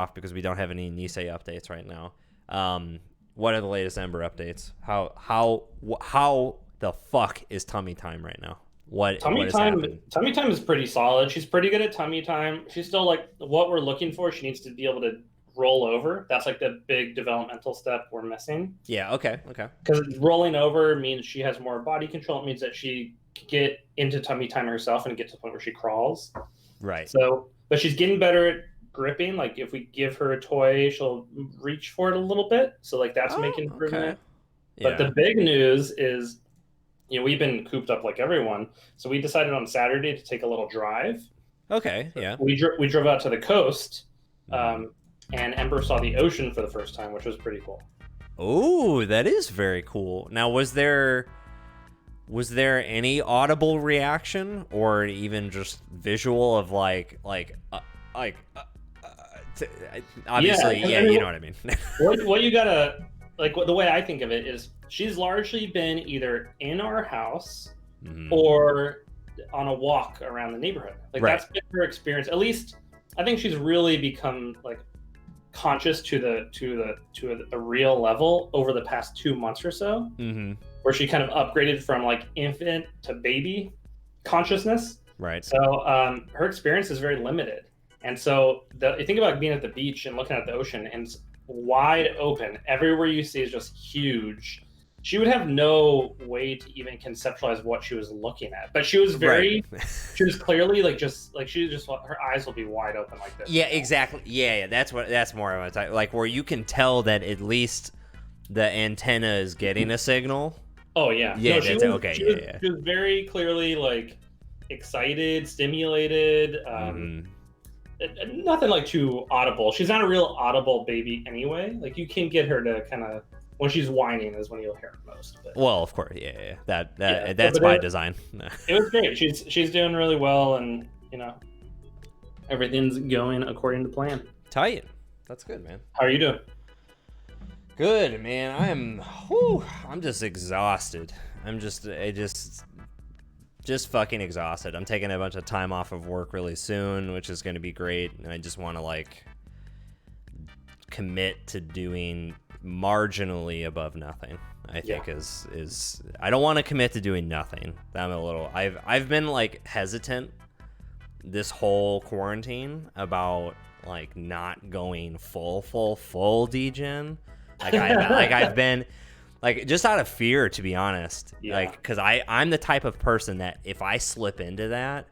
off because we don't have any Nisei updates right now. What are the latest Ember updates? How the fuck is tummy time right now? What has happened? Tummy time is pretty solid. She's pretty good at tummy time. She's still like what we're looking for. She needs to be able to roll over. That's like the big developmental step we're missing. Yeah. Okay. Because rolling over means she has more body control. It means that she can get into tummy time herself and get to the point where she crawls. Right. So, but she's getting better at gripping. Like if we give her a toy, she'll reach for it a little bit. So like that's making improvement. Okay. Yeah. But the big news is, we've been cooped up like everyone. So we decided on Saturday to take a little drive. Okay. Yeah. We drove out to the coast, and Ember saw the ocean for the first time, which was pretty cool. Oh, that is very cool. Now, was there any audible reaction or even just visual of obviously, yeah, you know what I mean. what you gotta the way I think of it is she's largely been either in our house or on a walk around the neighborhood. That's been her experience. At least I think she's really become conscious to the real level over the past 2 months or so, where she kind of upgraded from infant to baby consciousness. Right. So her experience is very limited. And so you think about being at the beach and looking at the ocean and it's wide open. Everywhere you see is just huge. She would have no way to even conceptualize what she was looking at. But she was she was clearly her eyes will be wide open like this. Yeah, exactly. Yeah. That's more of a type, where you can tell that at least the antenna is getting a signal. Oh yeah. Yeah, She was very clearly excited, stimulated. Nothing too audible. She's not a real audible baby anyway. You can get her to kind of, when she's whining is when you'll hear it most. But. Well, of course, yeah. That's by design. It was great. She's doing really well, and everything's going according to plan. Tight. That's good, man. How are you doing? Good, man. I'm just exhausted. I'm just fucking exhausted. I'm taking a bunch of time off of work really soon, which is going to be great. And I just want to commit to doing marginally above nothing. I think is I don't want to commit to doing nothing. I've been hesitant this whole quarantine about not going full degen. I've been just out of fear, to be honest. Because I'm the type of person that if I slip into that,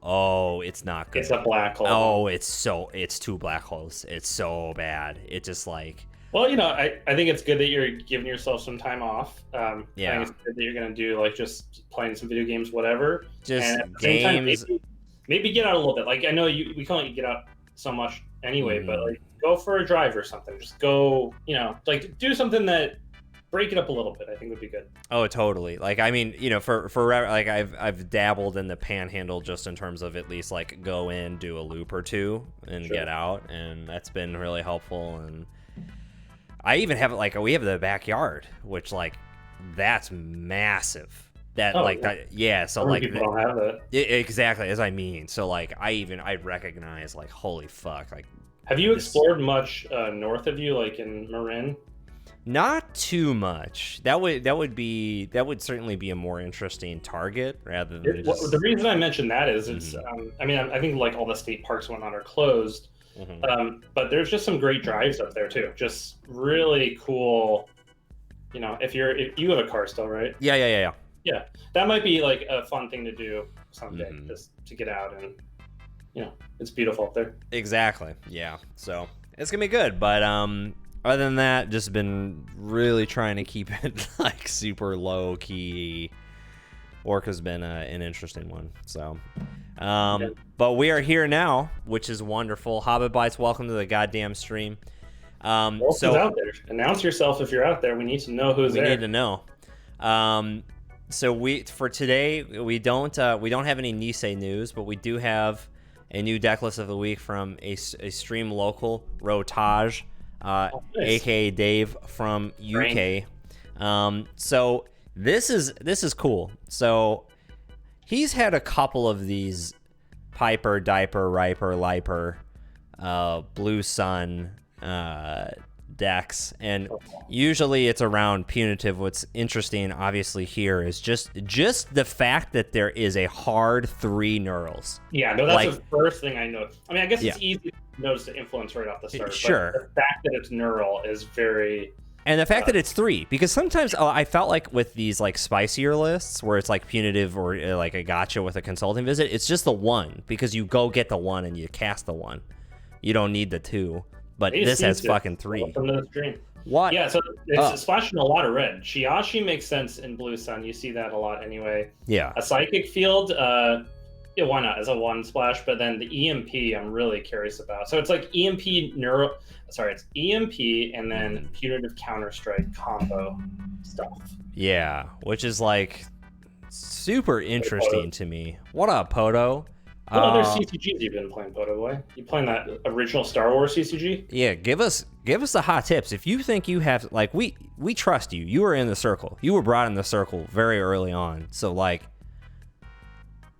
it's not good. It's a black hole. Oh, it's two black holes. It's so bad. It just Well, I think it's good that you're giving yourself some time off. I think it's good that you're going to do just playing some video games, whatever. Just and at the games. same time, maybe get out a little bit. I know we can't let you get out so much anyway, but go for a drive or something. Just go, do something that break it up a little bit. I think would be good. Oh, totally. For I've dabbled in the panhandle just in terms of at least go in, do a loop or two, and get out, and that's been really helpful. And I even have we have the backyard, which that's massive. That So people don't have that. Exactly as I mean. So I recognize holy fuck. Have you explored much north of you, in Marin? Not too much. That would certainly be a more interesting target rather than the reason I mentioned that is it's I think all the state parks and whatnot are closed. But there's just some great drives up there too. Just really cool. If you have a car still, right? Yeah. Yeah, that might be a fun thing to do someday, just to get out and it's beautiful up there. Exactly. Yeah. So it's gonna be good, but other than that, just been really trying to keep it super low key. Orca's been an interesting one. So, but we are here now, which is wonderful. Hobbit Bites, welcome to the goddamn stream. Who's out there? Announce yourself if you're out there. We need to know who's there. We need to know. So for today we don't have any Nisei news, but we do have a new deck list of the week from a stream local, Rotage, nice. aka Dave from UK. So this is cool. So he's had a couple of these Piper, Diaper, Riper, Liper Blue Sun decks, and usually it's around punitive. What's interesting, obviously, here is just the fact that there is a hard 3 neurals. Yeah, no, that's the first thing I noticed. I mean, I guess it's easy to notice the influence right off the start. Sure. But the fact that it's neural is very... And the fact that it's 3, because sometimes I felt like with these like spicier lists where it's like punitive or like a gotcha with a consulting visit, it's just the 1, because you go get the 1 and you cast the 1. You don't need the 2. But this has fucking 3. From the stream. What? Yeah, so it's splashing a lot of red. Shiashi makes sense in Blue Sun. You see that a lot anyway. Yeah. A Psychic Field, yeah, why not? As a 1 splash, but then the EMP I'm really curious about. So it's like it's EMP and then punitive counterstrike combo stuff. Yeah, which is like super interesting to me. What up, Poto? What other CCGs you've been playing, Poto Boy? You playing that original Star Wars CCG? Yeah, give us the hot tips. If you think you have, like, we trust you. You were in the circle. You were brought in the circle very early on. So, like,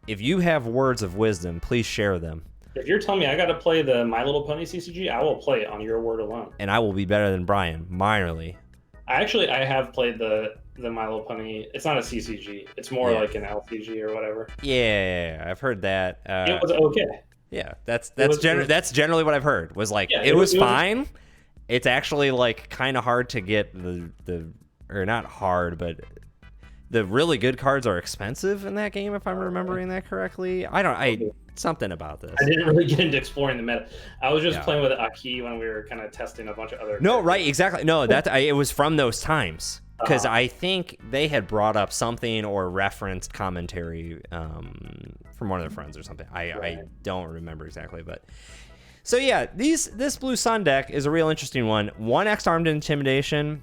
if you have words of wisdom, please share them. If you're telling me I got to play the My Little Pony CCG, I will play it on your word alone. And I will be better than Brian, minorly. I have played the My Little Pony. It's not a CCG. It's more like an LCG or whatever. Yeah, I've heard that. It was okay. Yeah, that's generally what I've heard. Was like it was fine. It's actually like kind of hard to get or not hard, but the really good cards are expensive in that game, if I'm remembering that correctly. Something about this. I didn't really get into exploring the meta. I was just playing with Aki when we were kind of testing a bunch of other. No, right, exactly. No, it was from those times. Because I think they had brought up something or referenced commentary from one of their friends or something. I don't remember exactly, but so yeah, this Blue Sun deck is a real interesting one. 1x Armed Intimidation.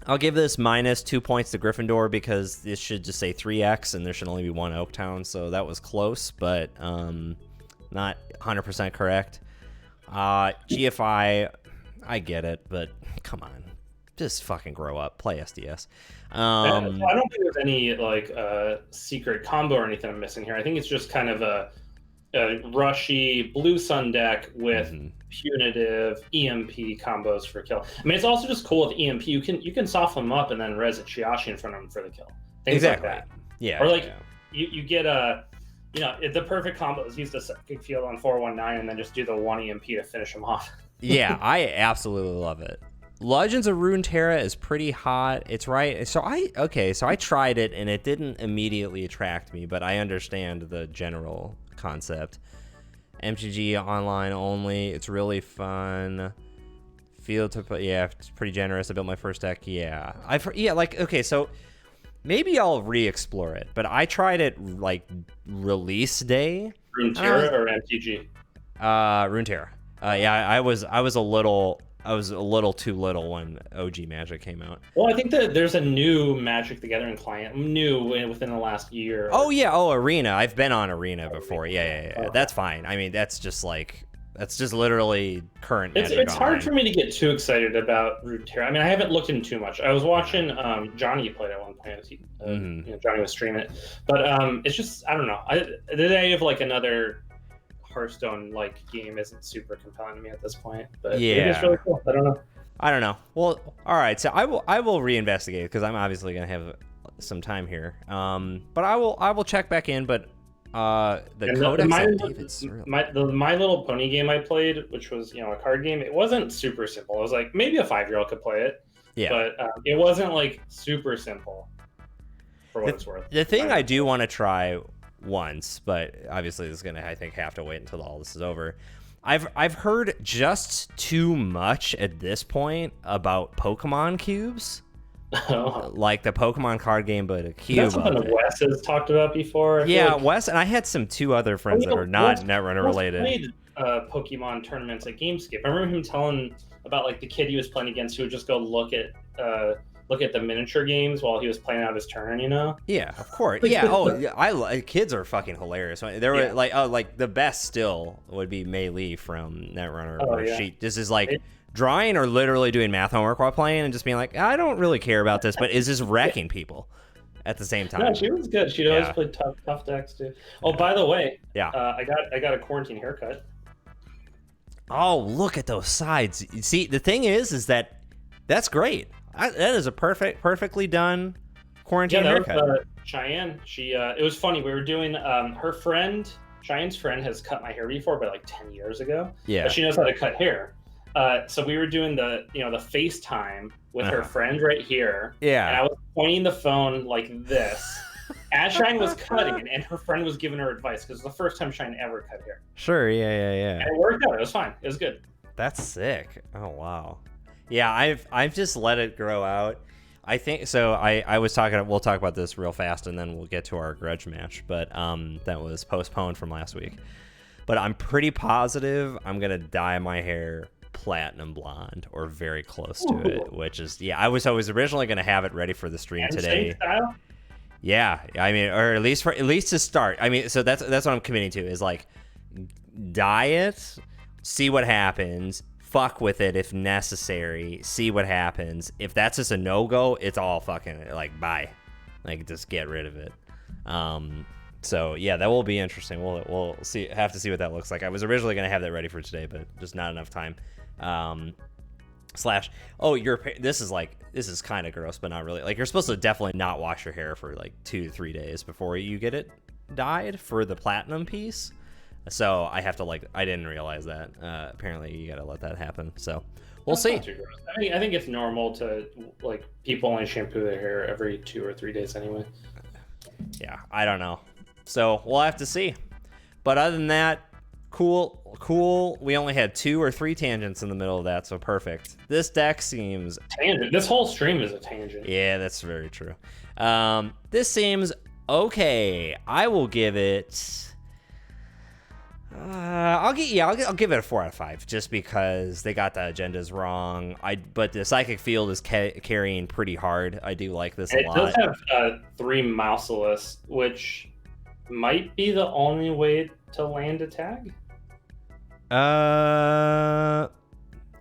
I'll give this -2 points to Gryffindor because this should just say 3x and there should only be 1 Oaktown, so that was close, but not 100% correct. GFI, I get it, but come on. Just fucking grow up. Play SDS. I don't think there's any like secret combo or anything I'm missing here. I think it's just kind of a rushy Blue Sun deck with punitive EMP combos for kill. I mean, it's also just cool with EMP. You can soften them up and then res it Shiashi in front of them for the kill. Things exactly. like that. Yeah. Or like you get the perfect combo is use the Psychic Field on 419 and then just do the 1 EMP to finish them off. Yeah, I absolutely love it. Legends of Runeterra is pretty hot. It's right. So I tried it and it didn't immediately attract me, but I understand the general concept. MTG online only. It's really fun. It's pretty generous. I built my first deck. Yeah. So maybe I'll re-explore it, but I tried it like release day. Runeterra or MTG? Runeterra. I was a little too little when OG Magic came out. Well, I think that there's a new Magic the Gathering client, within the last year. Oh yeah, Arena. I've been on Arena before. Yeah. That's fine. I mean, that's just literally current. It's hard for me to get too excited about Runeterra. I mean, I haven't looked into too much. I was watching Johnny play it at one point. Johnny was streaming it, but it's just I don't know. The idea of like another Hearthstone-like game isn't super compelling to me at this point, but it's really cool. I don't know. Well, all right. So I will reinvestigate because I'm obviously gonna have some time here. But I will check back in. But the Codex the My Little Pony game I played, which was a card game, it wasn't super simple. It was like maybe a 5-year-old could play it. Yeah. But it wasn't like super simple. For what it's worth. The thing I do want to try once, but obviously this is gonna I think have to wait until all this is over. I've heard just too much at this point about Pokemon cubes. Like the Pokemon card game, but a cube. That's something that Wes has talked about before. Wes and I had two other friends that are not Netrunner related. Played Pokemon tournaments at GameScape. I remember him telling about like the kid he was playing against who would just go look at the miniature games while he was playing out his turn, Yeah, of course. Yeah. Kids are fucking hilarious. There were like the best still would be Mei Li from Netrunner, where she just is like drawing or literally doing math homework while playing and just being like, I don't really care about this, but is this wrecking people at the same time? No, she was good. She'd always play tough decks too. Oh, by the way, I got a quarantine haircut. Oh, look at those sides. You see, the thing is that that's great. That is a perfectly done quarantine haircut. Was, Cheyenne. She it was funny. We were doing her friend, Cheyenne's friend, has cut my hair before, but like 10 years ago. Yeah. But she knows how to cut hair. So we were doing the FaceTime with her friend right here. Yeah. And I was pointing the phone like this. As Cheyenne was cutting, and her friend was giving her advice because it was the first time Cheyenne ever cut hair. Sure. Yeah. And it worked out. It was fine. It was good. That's sick. Oh wow. Yeah, I've just let it grow out. I think so. I was talking. We'll talk about this real fast, and then we'll get to our grudge match. But that was postponed from last week. But I'm pretty positive I'm gonna dye my hair platinum blonde or very close to it. Which is I was originally gonna have it ready for the stream today. Style? Yeah, I mean, or at least to start. I mean, so that's what I'm committing to is like dye it, see what happens. Fuck with it if necessary. See what happens. If that's just a no-go, it's all fucking like bye. Like just get rid of it. So yeah, that will be interesting. We'll see. Have to see what that looks like. I was originally gonna have that ready for today, but just not enough time. This is kind of gross, but not really. Like you're supposed to definitely not wash your hair for like 2 to 3 days before you get it dyed for the platinum piece. So I have to I didn't realize that. Apparently you got to let that happen. So we'll see. I think it's normal to people only shampoo their hair every 2 or 3 days anyway. Yeah, I don't know. So we'll have to see. But other than that, cool. We only had 2 or 3 tangents in the middle of that, so perfect. This deck seems tangent. This whole stream is a tangent. Yeah, that's very true. This seems okay. I will give it. I'll give it a 4 out of 5 just because they got the agendas wrong. But the psychic field is carrying pretty hard. I do like this a lot. It does have 3 Mouseless, which might be the only way to land a tag.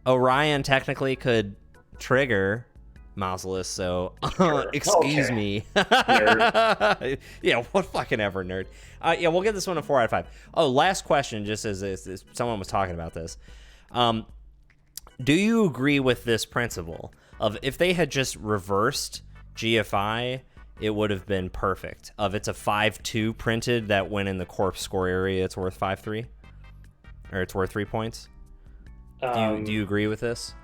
Orion technically could trigger Mouseless, so excuse me. Yeah, what fucking ever, nerd. Yeah, we'll give this one a 4 out of 5. Oh, last question, just as someone was talking about this. Do you agree with this principle of if they had just reversed GFI, it would have been perfect? Of it's a 5-2 printed that when in the corpse score area, it's worth 5-3? Or it's worth 3 points? Do you agree with this?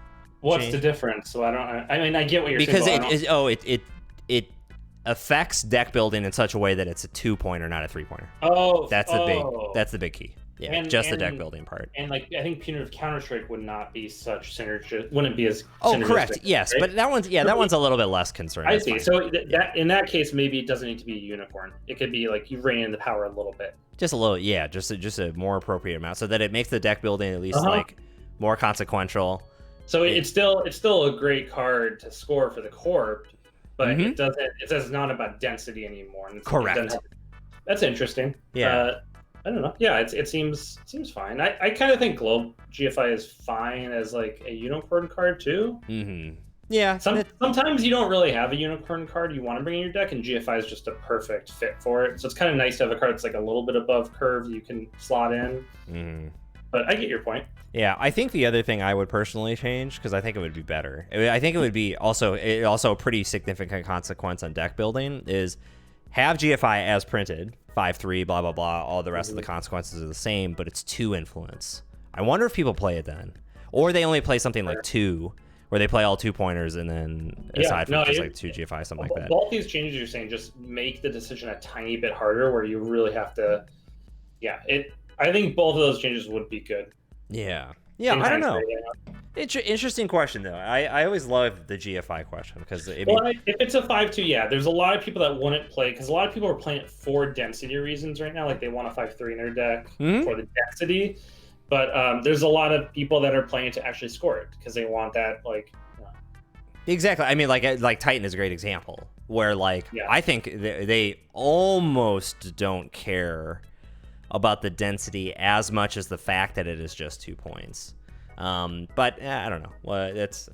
What's the difference? So I mean, I get what you're saying. Because it affects deck building in such a way that it's a 2-pointer, not a 3-pointer. That's the big key. Yeah, and the deck building part. And I think punitive counterstrike would not be such synergistic. Wouldn't be as. Correct. Yes, right? But that one's a little bit less concerning. I see. So in that case, maybe it doesn't need to be a unicorn. It could be you rein in the power a little bit. Just a little, yeah. Just a more appropriate amount, so that it makes the deck building at least more consequential. So it's still a great card to score for the corp, but it doesn't. It's not about density anymore. And correct. That's interesting. Yeah. I don't know. Yeah, it seems fine. I kind of think Globe GFI is fine as a unicorn card too. Mm-hmm. Yeah. Sometimes you don't really have a unicorn card you want to bring in your deck, and GFI is just a perfect fit for it. So it's kind of nice to have a card that's a little bit above curve you can slot in. Mm-hmm. But I get your point. Yeah, I think the other thing I would personally change, because I think it would be better. I think it would be also a pretty significant consequence on deck building is have GFI as printed, 5-3, blah, blah, blah. All the rest of the consequences are the same, but it's 2 influence. I wonder if people play it then. Or they only play something like 2, where they play all 2-pointers and then aside from 2 GFI, something like that. Both these changes you're saying just make the decision a tiny bit harder, where you really have to... Yeah, I think both of those changes would be good. Yeah, I don't know. Interesting question, though. I always love the GFI question because if it's a 5-2, yeah, there's a lot of people that wouldn't play because a lot of people are playing it for density reasons right now. They want a 5-3 in their deck for the density, but there's a lot of people that are playing it to actually score it because they want that Exactly. I mean, like Titan is a great example where I think they almost don't care about the density as much as the fact that it is just 2 points. But I don't know. Well, it's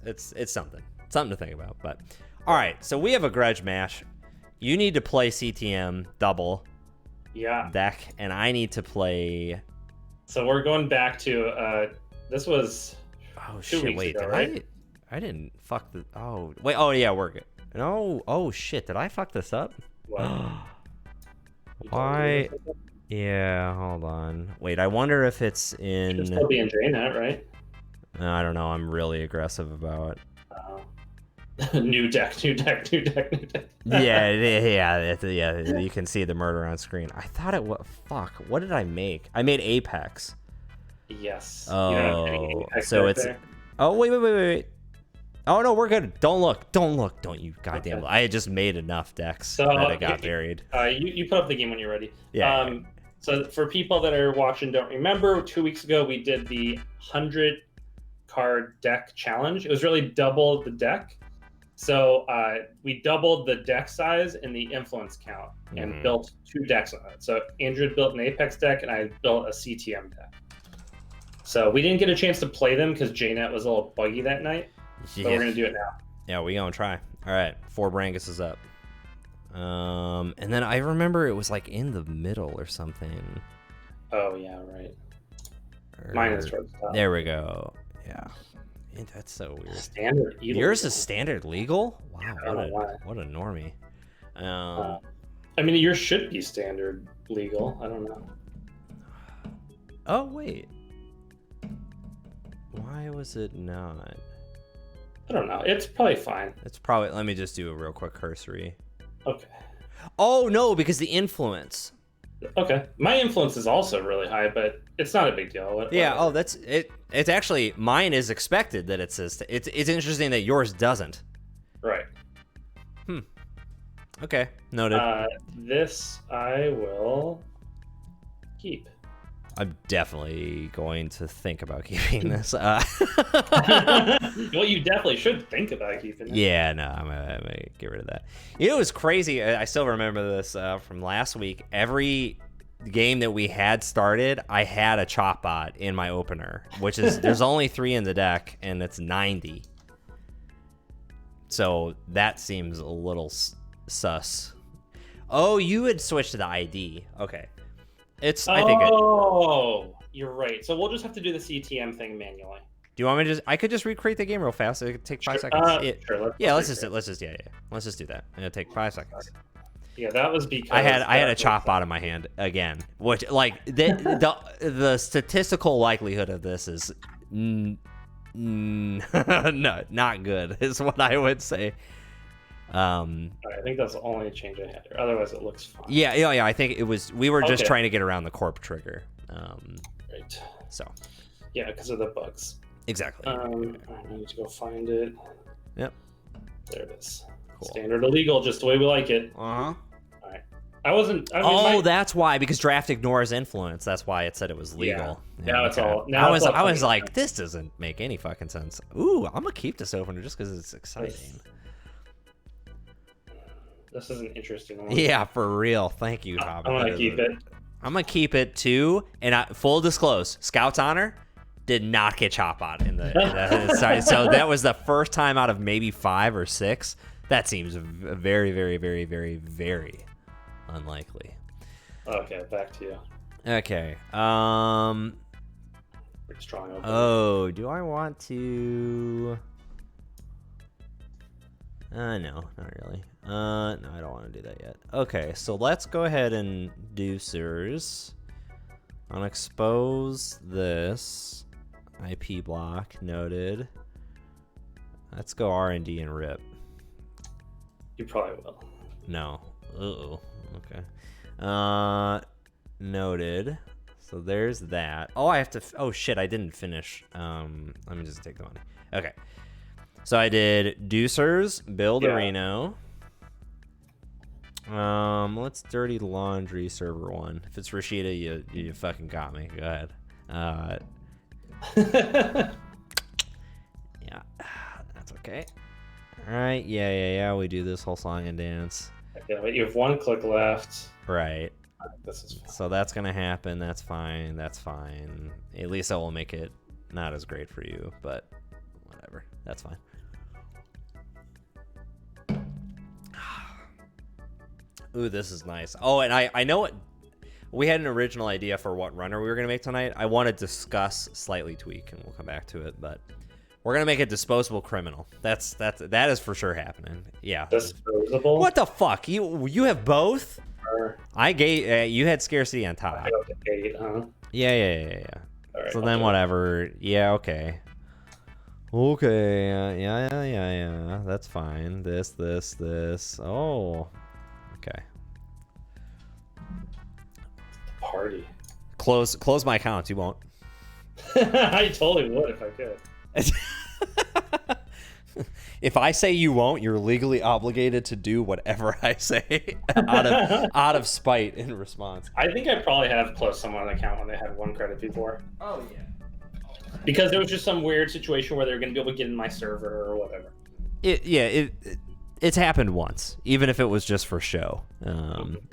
something to think about. But all right, so we have a grudge match. You need to play CTM double deck, and I need to play. So we're going back to This was Oh 2 shit! weeks Wait, ago, did right? I didn't fuck the. Oh wait. Oh yeah, we're good. No. Oh shit! Did I fuck this up? What? You told me Why? this was- Yeah. Hold on. Wait. I wonder if it's Should in. still be in JNet, right? I don't know. I'm really aggressive about. New deck, new deck, new deck, new deck. Yeah. Yeah. You can see the murder on screen. I thought it was. Fuck. What did I make? I made Apex. Yes. Oh. You don't have any Apex So deck it's. there? Oh wait. Oh no, we're good. Don't look. Don't you goddamn. Okay. I had just made enough decks So that it got buried. you put up the game when you're ready. Yeah. So for people that are watching, don't remember, 2 weeks ago we did the 100 card deck challenge. It was really double the deck. So we doubled the deck size and the influence count and built 2 decks on it. So Andrew built an Apex deck and I built a CTM deck. So we didn't get a chance to play them because JNet was a little buggy that night. So we're gonna do it now. Yeah, we gonna try. All right, 4 Brangus is up. And then I remember it was like in the middle or something. Oh yeah, right. Mine is towards the top. There we go. Yeah. That's so weird. Standard. Yours is standard legal? Wow, I don't know why. what a normie. I mean, yours should be standard legal. I don't know. Oh wait. Why was it not? I don't know. It's probably fine. It's probably. Let me just do a real quick cursory. Okay. Oh no, because the influence. Okay. My influence is also really high, but it's not a big deal. Yeah. Oh, that's it. It's actually mine is expected that it says. It's interesting that yours doesn't. Right. Okay. Noted. This I will keep. I'm definitely going to think about keeping this. Well, you definitely should think about keeping it. Yeah, no, I'm gonna get rid of that. You know, it was crazy. I still remember this from last week. Every game that we had started, I had a chop bot in my opener, which is there's only 3 in the deck, and it's 90. So that seems a little sus. Oh, you had switched to the ID. Okay. I think you're right. So we'll just have to do the CTM thing manually. Do you want me to I could just recreate the game real fast. It could take 5 seconds. Sure. Let's just do that. It'll take 5 seconds. Yeah, that was because I had a chop bot in my hand again, which like the statistical likelihood of this is no, not good is what I would say. I think that's the only change I had. Otherwise, it looks fine. Yeah. I think it was. We were just trying to get around the corp trigger. Right. So. Yeah, because of the bugs. Exactly. I need to go find it. Yep. There it is. Cool. Standard illegal, just the way we like it. Uh huh. All right. I mean, that's why, because draft ignores influence. That's why it said it was legal. Yeah. Now it's all. I was like, this doesn't make any fucking sense. Ooh, I'm gonna keep this opener just because it's exciting. This is an interesting one. Yeah, for real. Thank you, Hobbit. I'm gonna keep it. I'm gonna keep it too. And full disclose, Scout's Honor did not get chop bot in the sorry. So that was the first time out of maybe 5 or 6. That seems very, very, very, very, very unlikely. Okay, back to you. Okay. Pretty strong opener. Oh, do I want to? No, not really. No, I don't want to do that yet. Okay, so let's go ahead and do Sers. Unexpose this IP block. Noted. Let's go R&D and rip. You probably will. No. Uh-oh. Okay. Noted. So there's that. Oh, I have to. Oh shit! I didn't finish. Let me just take the money. Okay. So I did Deucers, build a Reno. Let's dirty laundry server 1. If it's Rashida, you fucking got me. Go ahead. Yeah, that's okay. All right. Yeah. We do this whole song and dance. Okay, but you have 1 click left. Right. This is fine. So that's gonna happen. That's fine. That's fine. At least that will make it not as great for you, but whatever. That's fine. Ooh, this is nice. Oh, and I know we had an original idea for what runner we were gonna make tonight. I want to discuss, slightly tweak, and we'll come back to it. But we're gonna make a disposable criminal. That is for sure happening. Yeah. Disposable. What the fuck? You have both? I gave you had scarcity on top. I got the 8, huh? Yeah. Right, so then whatever. Yeah, okay. Okay. Yeah. That's fine. This. Oh. Okay. Party. Close my account. You won't. I totally would if I could. If I say you won't, you're legally obligated to do whatever I say out of spite in response. I think I probably have closed someone's account when they had 1 credit before. Oh yeah. Because there was just some weird situation where they were going to be able to get in my server or whatever. It's happened once, even if it was just for show.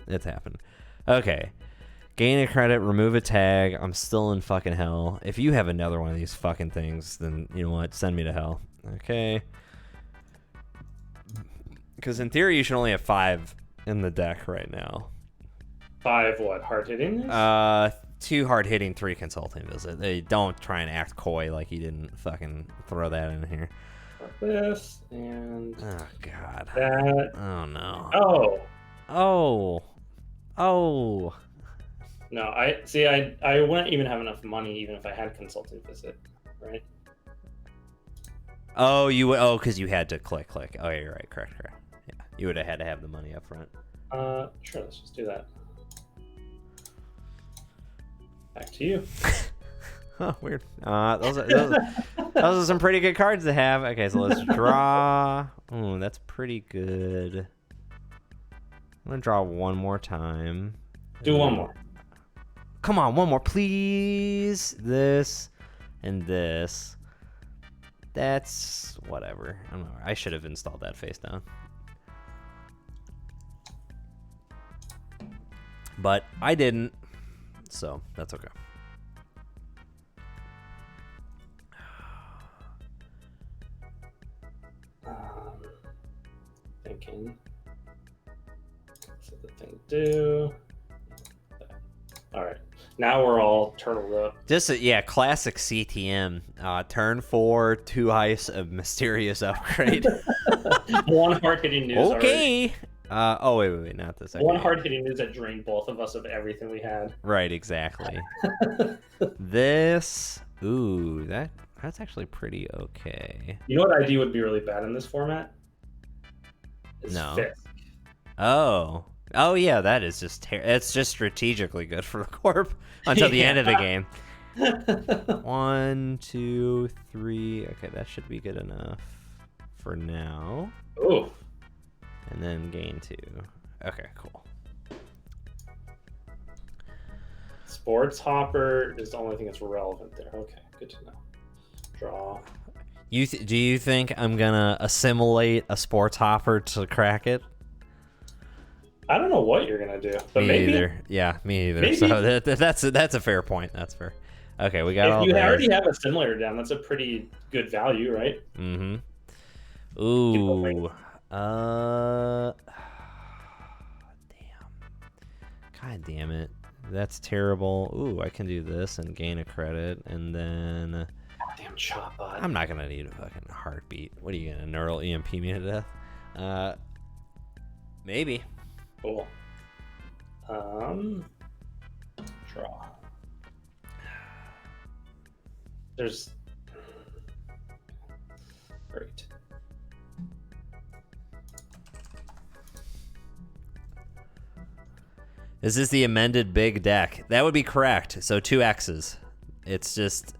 It's happened. Okay. Gain a credit, remove a tag. I'm still in fucking hell. If you have another one of these fucking things, then you know what? Send me to hell. Okay. Because in theory, you should only have 5 in the deck right now. 5 what? Hard hitting? 2 hard hitting, 3 consulting visit. They don't try and act coy like you didn't fucking throw that in here. This and oh god. That. Oh no. Oh. No, I wouldn't even have enough money even if I had consulting visit, right? Oh, because you had to click. Oh, yeah, you're right. Correct. Yeah, you would have had to have the money up front. Sure, let's just do that. Back to you. Oh, weird. Those are some pretty good cards to have. Okay, so let's draw. Oh, that's pretty good. I'm gonna draw one more time. Do one more. Come on, one more, please. This and this. That's whatever. I should have installed that face down. But I didn't, so that's okay. Thinking. So the thing to do. All right. Now we're all turtled up. Just classic CTM. Turn 4, 2 ice, a mysterious upgrade. 1 hard hitting news. Okay. Wait, not this. 1 hard hitting news that drained both of us of everything we had. Right, exactly. This, that's actually pretty okay. You know what ID would be really bad in this format? No. Fisk. Oh yeah, that is just it's just strategically good for the corp until the end of the game. 1, 2, 3. Okay, that should be good enough for now. Ooh. And then gain 2. Okay, cool. Sports Hopper is the only thing that's relevant there. Okay, good to know. Draw. Do you think I'm gonna assimilate a Sports Hopper to crack it? I don't know what you're gonna do, but me either. Yeah, me either. Maybe. So that's a fair point. That's fair. Okay, we got all. If you already have a simulator down, that's a pretty good value, right? Mm-hmm. Ooh. Damn. God damn it. That's terrible. Ooh, I can do this and gain a credit, and then. Damn chop bot. I'm not gonna need a fucking heartbeat. What are you gonna neural EMP me to death? Maybe. Cool. Draw. There's. Great. Is this the amended big deck? That would be correct. So 2 X's. It's just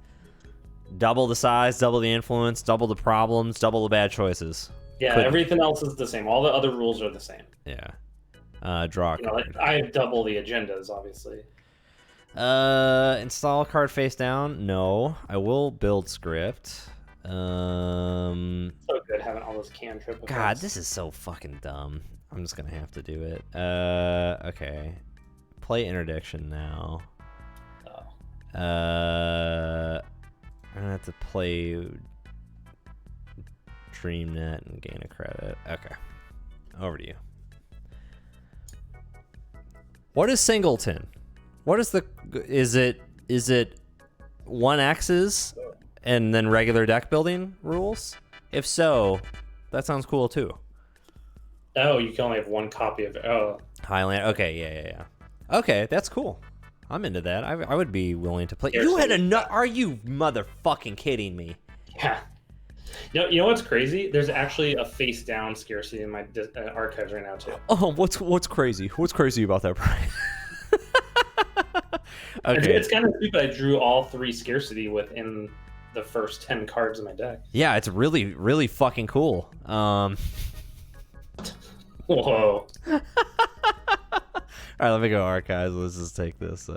double the size, double the influence, double the problems, double the bad choices. Yeah, everything else is the same. All the other rules are the same. Yeah. Draw a card. I double the agendas, obviously. Install a card face down. No, I will build script. So good having all those cantrip effects. God, this is so fucking dumb. I'm just gonna have to do it. Okay. Play interdiction now. Oh. I'm gonna have to play DreamNet and gain a credit. Okay. Over to you. What is Singleton? What is the? Is it 1X's and then regular deck building rules? If so, that sounds cool too. Oh, you can only have one copy of it. Oh, Highland. Okay, yeah. Okay, that's cool. I'm into that. I would be willing to play. Here's You had a nut? Are you motherfucking kidding me? yeah. You know what's crazy? There's actually a face down scarcity in my archives right now too. Oh, what's crazy? What's crazy about that, Brian? Okay. It's kind of stupid. I drew all 3 scarcity within the first 10 cards in my deck. Yeah, it's really, really fucking cool. Whoa. All right, let me go archives. Let's just take this.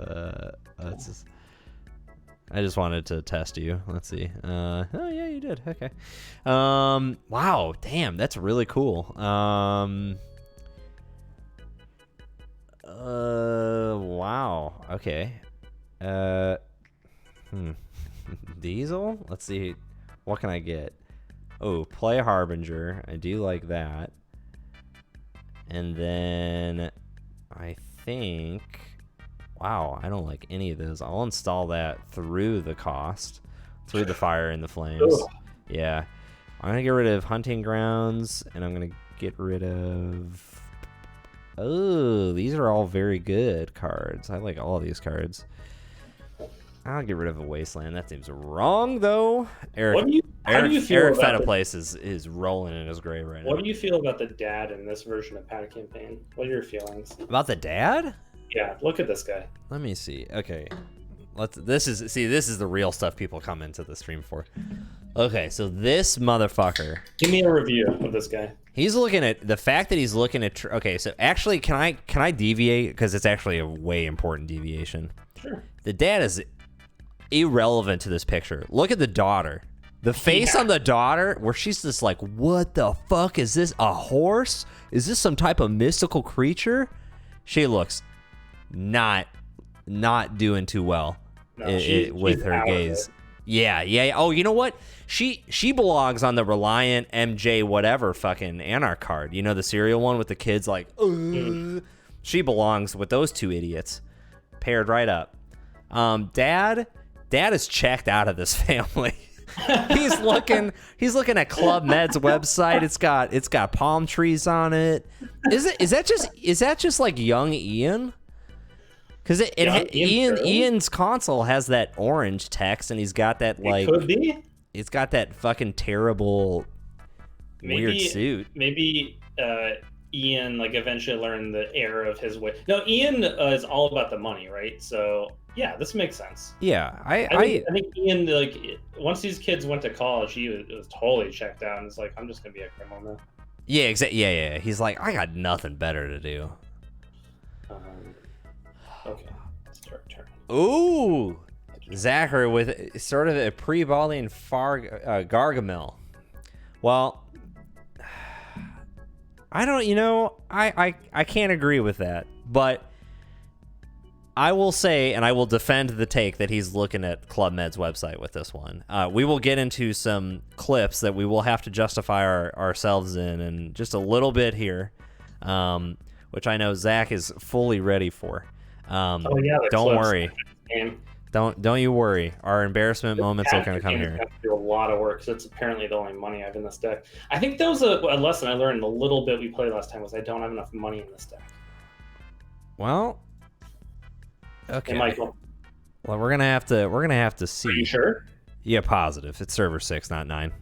I just wanted to test you. Let's see. Oh yeah, you did. Okay. Wow. Damn, that's really cool. Wow. Okay. Diesel. Let's see. What can I get? Oh, play Harbinger. I do like that. And then I think, wow, I don't like any of those. I'll install that through the cost, through the Fire and the Flames. Ugh. Yeah. I'm going to get rid of Hunting Grounds, and I'm going to get rid of... Oh, these are all very good cards. I like all of these cards. I'll get rid of a Wasteland. That seems wrong, though. How do you feel Eric about Fenneplace is rolling in his grave right now. What do you feel about the dad in this version of Panic Campaign? What are your feelings? About the dad? Yeah, look at this guy. Let me see. Okay. This is the real stuff people come into the stream for. Okay, so this motherfucker. Give me a review of this guy. He's looking at the fact that he's looking at. Okay, so actually, can I deviate, because it's actually a way important deviation. Sure. The dad is irrelevant to this picture. Look at the daughter. The face on the daughter, where she's just like, what the fuck is this? A horse? Is this some type of mystical creature? She looks not doing too well with her gaze. Yeah. Oh, you know what? She belongs on the Reliant MJ whatever fucking Anarch card. You know, the cereal one with the kids like, She belongs with those two idiots. Paired right up. Dad is checked out of this family. he's looking at Club Med's website. It's got palm trees on it. Is that just like young Ian? Because Ian's console has that orange text, and he's got that like. It could be. It's got that fucking terrible, weird suit. Maybe Ian like eventually learned the error of his way. No, Ian is all about the money, right? So yeah, this makes sense. Yeah, I think Ian, like, once these kids went to college, he was totally checked out, and it's like, I'm just gonna be a criminal now. Yeah, exactly. Yeah. He's like, I got nothing better to do. Okay, start turn. Ooh, Zachary with sort of a pre-balling Gargamel. Well, I don't, I can't agree with that, but I will say, and I will defend the take that he's looking at Club Med's website with this one. We will get into some clips that we will have to justify ourselves in just a little bit here, which I know Zach is fully ready for. Don't worry. Don't you worry. Our embarrassment moments are going to come here. I have to do a lot of work, so it's apparently the only money I have in this deck. I think that was a lesson I learned a little bit we played last time, was I don't have enough money in this deck. Well, okay. Hey, Michael. Well, we're gonna have to see. Are you sure? Yeah, positive. It's server 6, not 9.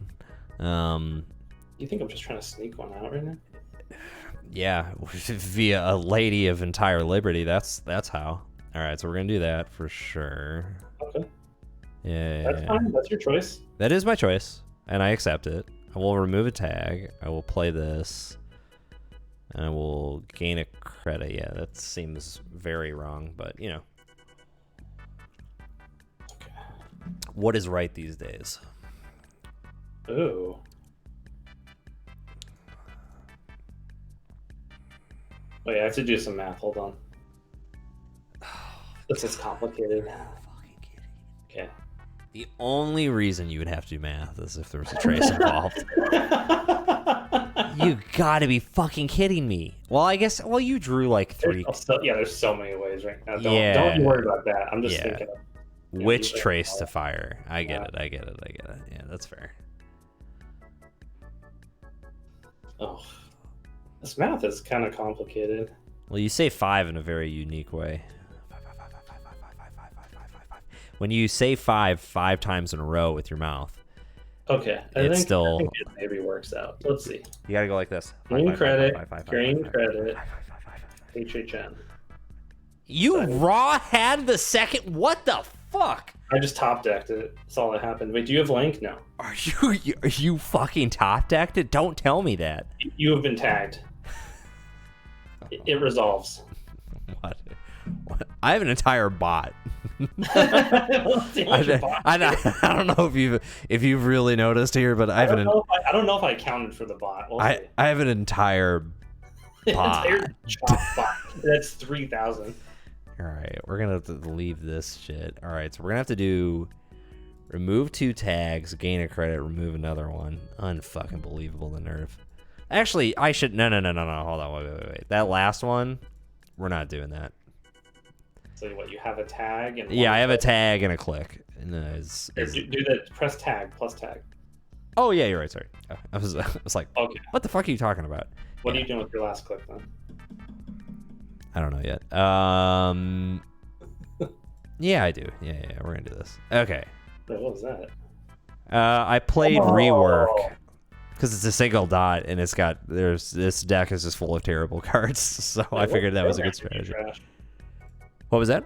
You think I'm just trying to sneak one out right now? Yeah, via a lady of entire liberty. That's how. All right, so we're gonna do that for sure. Okay. Yeah. That's fine. That's your choice. That is my choice, and I accept it. I will remove a tag. I will play this, and I will gain a credit. Yeah, that seems very wrong, but Okay. What is right these days? Ooh. Wait, I have to do some math. Hold on. This is complicated. Okay. The only reason you would have to do math is if there was a trace involved. You gotta be fucking kidding me. Well, I guess. Well, you drew like 3. There's so many ways. anyways right now. Don't worry about that. I'm just thinking of which trace to fire. I get it. Yeah, that's fair. Oh, this math is kind of complicated. Well, you say 5 in a very unique way. When you say 5 times in a row with your mouth, okay, I think it maybe works out. Let's see. You gotta go like this. Green credit, green credit, HHN. You raw had the second. What the fuck? I just top decked it. That's all that happened. Wait, do you have link? No. Are you fucking top decked it? Don't tell me that. You have been tagged. It resolves. What? I have an entire bot. I don't know if you've really noticed here, but I don't know if I accounted for the bot. I have an entire bot. That's 3,000. All right, we're gonna have to leave this shit. All right, so we're gonna have to do remove 2 tags, gain a credit, remove another one. Unfucking believable, the nerve. Actually, I should no. Hold on, wait. That last one, we're not doing that. So what? You have a tag and I have a tag and a click. And do that. Press tag plus tag. Oh yeah, you're right. Sorry, I was like, okay. What the fuck are you talking about? What are you doing with your last click then? I don't know yet. Yeah, I do. Yeah, we're gonna do this. Okay. Wait, what was that? I played rework because it's a single dot and it's got this deck is just full of terrible cards. So I figured that was a good strategy. What was that?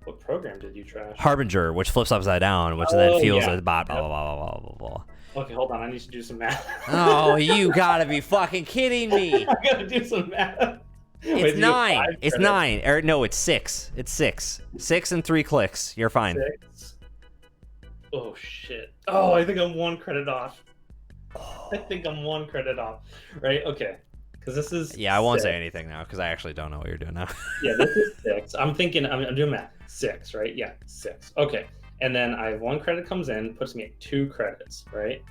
What program did you trash? Harbinger, which flips upside down, which then feels a bot. Blah blah blah blah blah. Okay, hold on. I need to do some math. Oh, you gotta be fucking kidding me! I gotta do some math. It's 9. It's 9. Or no, it's 6. It's 6. 6 and 3 clicks. You're fine. 6. Oh shit. Oh, I think I'm 1 credit off. Right? Okay. Because this is. Yeah, I won't say anything now because I actually don't know what you're doing now. Yeah, this is 6. I'm doing math. 6, right? Yeah, 6. Okay. And then I have 1 credit comes in, puts me at 2 credits, right?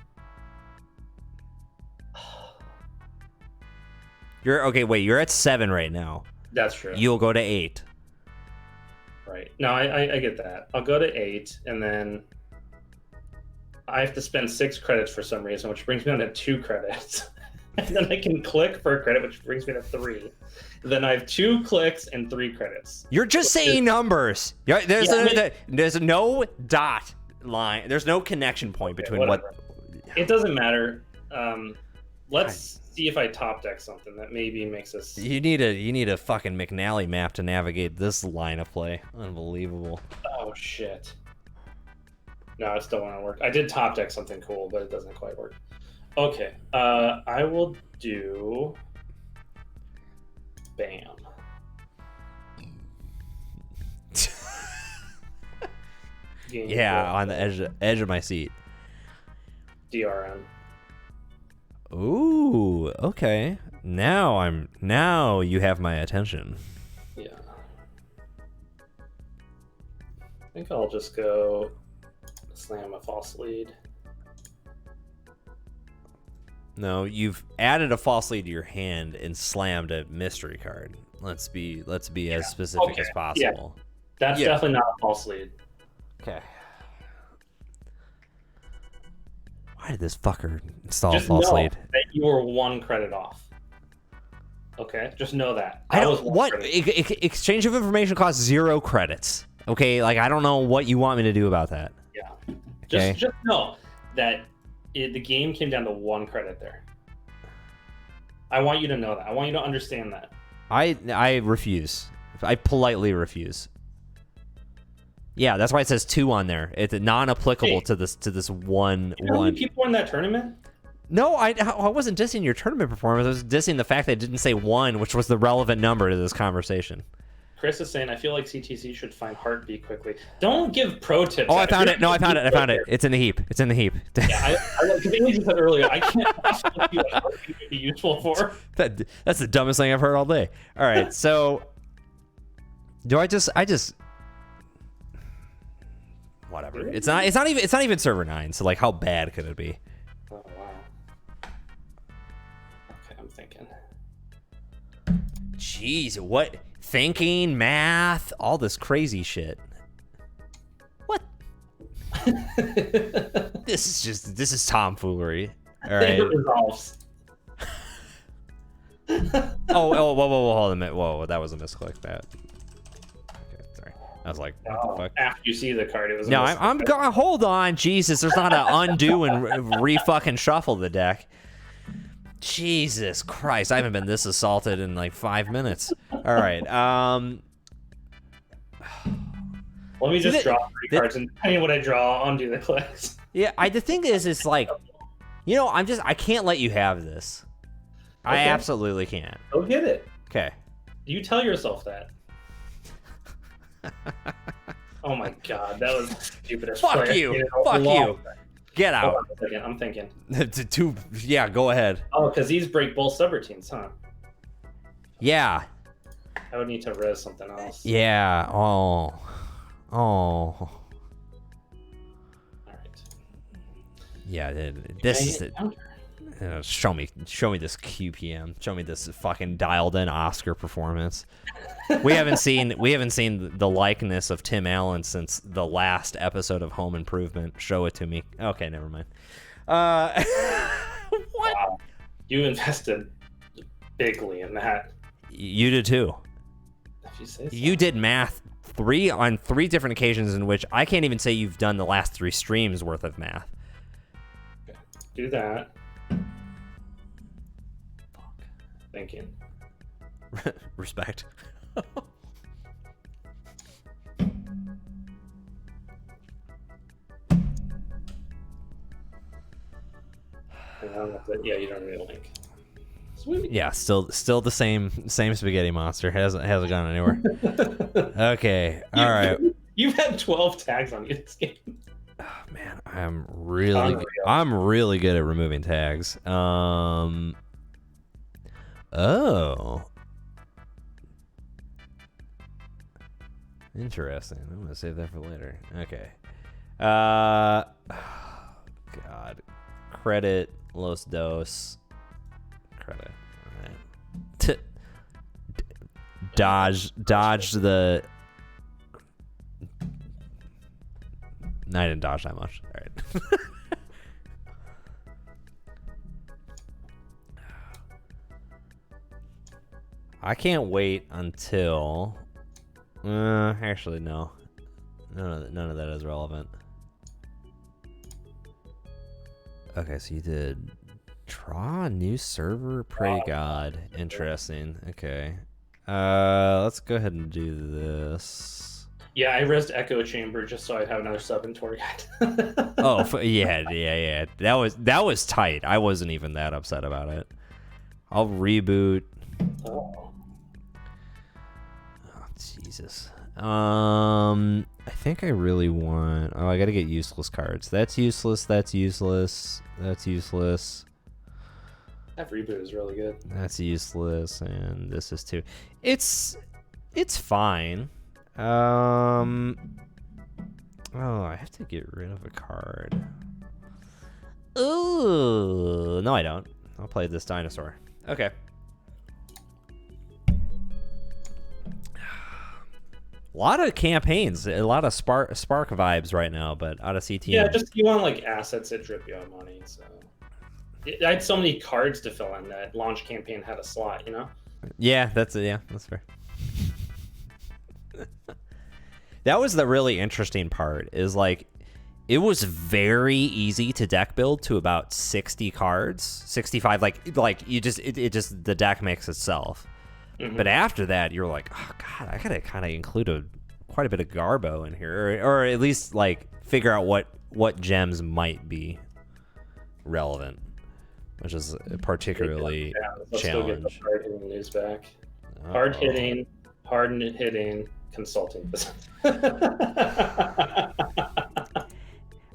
You're at 7 right now. That's true. You'll go to 8. Right. No, I get that. I'll go to 8, and then I have to spend 6 credits for some reason, which brings me down to 2 credits. And then I can click for a credit, which brings me to 3. Then I have 2 clicks and 3 credits. You're just saying numbers. There's no dot line. There's no connection point between what. It doesn't matter. Let's see if I top deck something that maybe makes us. You need a fucking McNally map to navigate this line of play. Unbelievable. Oh shit. No, it still won't work. I did top deck something cool, but it doesn't quite work. Okay, I will do. Bam. Yeah, on the edge of my seat. DRM. Ooh, okay. Now you have my attention. Yeah. I think I'll just go slam a false lead. No, you've added a false lead to your hand and slammed a mystery card. Let's be as specific as possible. Yeah. That's definitely not a false lead. Okay. Why did this fucker install a false lead? That you were 1 credit off. Okay, just know that. Exchange of information costs 0 credits. Okay, like I don't know what you want me to do about that. Yeah. Okay. Just know that the game came down to 1 credit there. I want you to know that. I want you to understand that. I refuse. I politely refuse. Yeah, that's why it says 2 on there. It's non-applicable to this one. You know how many people were in that tournament? No, I wasn't dissing your tournament performance. I was dissing the fact that it didn't say 1, which was the relevant number to this conversation. Chris is saying, I feel like CTC should find heartbeat quickly. Don't give pro tips. Oh, I found it. No, I found it. It's in the heap. It's in the heap. Yeah, because you said earlier, I can't possibly what heartbeat would be useful for. That's the dumbest thing I've heard all day. All right, so do I just whatever. It's not even server 9. So like, how bad could it be? Oh wow. Okay, I'm thinking. Jeez, what? Thinking, math, all this crazy shit. What? This is tomfoolery. All right. It resolves. Whoa, hold a minute. Whoa, that was a misclick. That. Okay, sorry. I was like, what the fuck? After you see the card, it was. No, I'm going. Hold on, Jesus. There's not an undo and re-fucking shuffle the deck. Jesus Christ, I haven't been this assaulted in like 5 minutes. All right. Let me just draw 3 cards, and depending on what I draw, I'll undo the clicks. Yeah, the thing is, it's like, I can't let you have this. Okay. I absolutely can't. Go get it. Okay. You tell yourself that. Oh my God, that was the stupidest. Fuck you. Fuck you. Get out. Hold on a second, I'm thinking. Yeah, go ahead. Oh, because these break both subroutines, huh? Yeah. I would need to res something else. Yeah. Oh. All right. Yeah, this is it. Show me this QPM. Show me this fucking dialed in Oscar performance. We haven't seen the likeness of Tim Allen since the last episode of Home Improvement. Show it to me. Okay, never mind. What? Wow. You invested bigly in that. You did too. If you say so. You did math on 3 different occasions in which I can't even say you've done the last 3 streams worth of math. Okay. Do that. Thinking. Respect. Yeah, you don't need a link. Sweet. Yeah, still the same spaghetti monster. Hasn't gone anywhere. Okay, all right. You've had 12 tags on you this game. Oh, man, I'm really good at removing tags. Oh. Interesting. I'm gonna save that for later. Okay. God. Credit Los Dos. Credit. All right. Dodge the. No, I didn't dodge that much. All right. I can't wait until. Actually, no. None of that is relevant. Okay, so you did draw a new server, pray God. Interesting. Okay. Let's go ahead and do this. Yeah, I resed Echo Chamber just so I'd have another sub in Torghast. Oh, yeah. That was tight. I wasn't even that upset about it. I'll reboot. Oh, Jesus. I think I really want. Oh, I gotta get useless cards. That's useless. That's useless. That's useless. that reboot is really good. That's useless, and this is too. It's fine. Oh, I have to get rid of a card. Ooh, no, I don't. I'll play this dinosaur. Okay. A lot of campaigns, a lot of spark vibes right now, but out of CTM. Yeah, just you want like assets that drip you out money. So I had so many cards to fill in that launch campaign had a slot, you know. Yeah, that's fair. That was the really interesting part. Is like, it was very easy to deck build to about 60 cards, 65. Like you just it just the deck makes itself. Mm-hmm. But after that, you're like, oh God, I gotta kind of include quite a bit of Garbo in here, or at least like figure out what gems might be relevant, which is particularly challenging. Let's go get the hard hitting news back. Hard hitting consulting.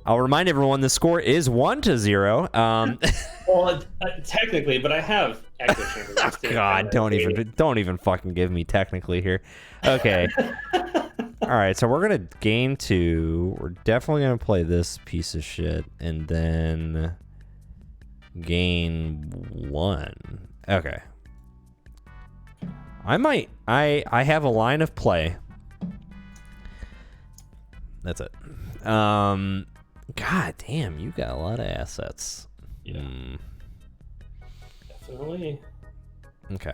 I'll remind everyone the score is 1-0. Well, technically, but I have Echo Chamber. Oh, God, don't even fucking give me technically here. Okay. All right, so we're gonna gain 2. We're definitely gonna play this piece of shit, and then gain 1. Okay. I have a line of play. That's it. God damn, you got a lot of assets. Yeah. Definitely. Okay.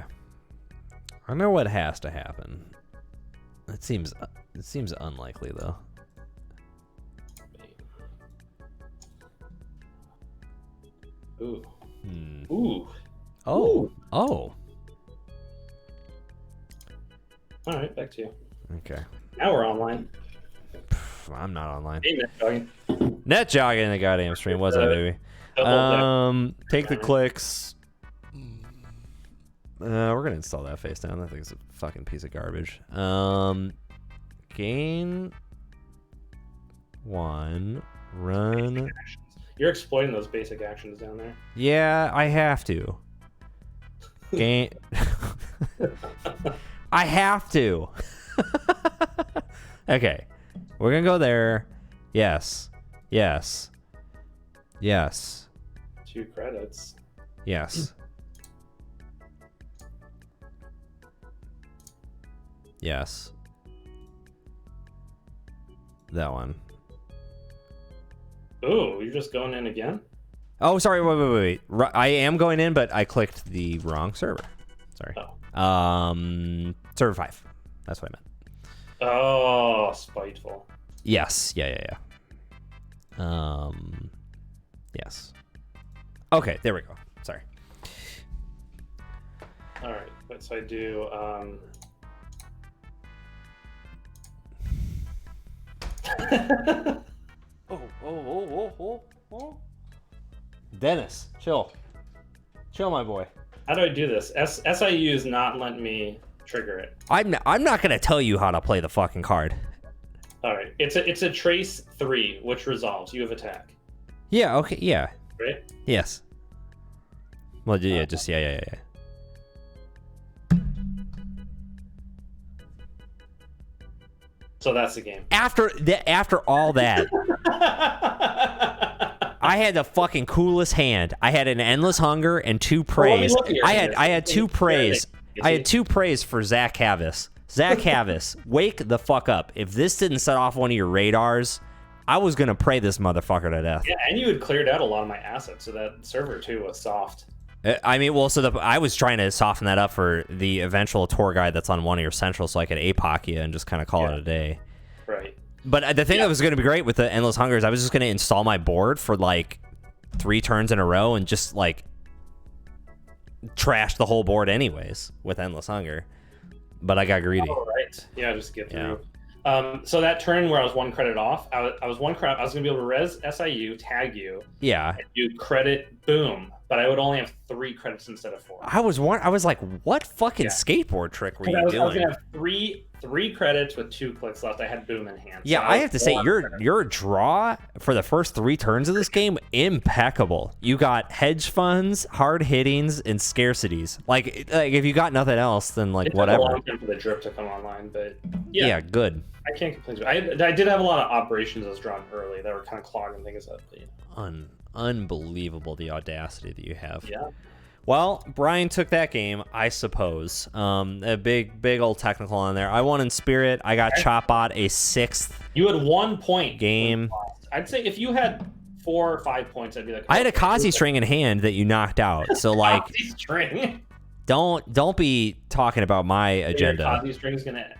I know what has to happen. It seems unlikely though. Ooh. Ooh. Oh. Ooh. Oh. All right, back to you. Okay. Now we're online. I'm not online. Hey, Net jogging in the goddamn stream. What's up, baby? Take the clicks. We're gonna install that face down. That thing's a fucking piece of garbage. Gain 1. Run. You're exploiting those basic actions down there. Yeah, I have to. Gain. I have to. Okay. We're gonna go there. Yes. Yes. Yes. 2 credits. Yes. Yes. That one. Ooh, you're just going in again? Oh, sorry. Wait. I am going in, but I clicked the wrong server. Sorry. Oh. Server 5. That's what I meant. Oh, spiteful. Yes. Yeah. Yes. Okay, there we go. Sorry. All right. So I do. Oh. Dennis, chill, my boy. How do I do this? SIU is not letting me trigger it. I'm not gonna tell you how to play the fucking card. All right. It's a trace 3, which resolves. You have attack. Yeah. Okay. Yeah. Right. Yes. Well, yeah. Just yeah. So that's the game. After all that, I had the fucking coolest hand. I had an endless hunger and 2 praise. I had 2 praise. I had 2 praise for Zach Havis. Zach Havis, wake the fuck up. If this didn't set off one of your radars, I was gonna pray this motherfucker to death. Yeah, and you had cleared out a lot of my assets, so that server too was soft. I mean, well, I was trying to soften that up for the eventual tour guide that's on one of your centrals, so I could APOC you and just kind of call it a day. Right. But the thing that was going to be great with the Endless Hunger is I was just going to install my board for like 3 turns in a row and just like trash the whole board anyways with Endless Hunger. But I got greedy. Oh, right. Yeah, just get through. Yeah. So that turn where I was 1 credit off, I was 1 credit. I was going to be able to res SIU, tag you. Yeah. And do credit, boom. But I would only have 3 credits instead of 4. I was like, what fucking skateboard trick were you doing? I was gonna have three credits with 2 clicks left. I had boom in hand. Yeah, so I have to say your draw for the first 3 turns of this game, impeccable. You got hedge funds, hard hittings, and scarcities. Like if you got nothing else, then like whatever. It took a long time for the drip to come online, but yeah, good. I can't complain. I did have a lot of operations I was drawn early that were kind of clogging things up. But, Unbelievable the audacity that you have. Yeah. Well, Brian took that game, I suppose. A big old technical on there. I won in spirit. I got Chopbot a 6th. You had 1 point game. I'd say if you had 4 or 5 points, I'd be like, I had a Kazi string in hand that you knocked out. So like, string. Don't be talking about my agenda. Your Kazi string is gonna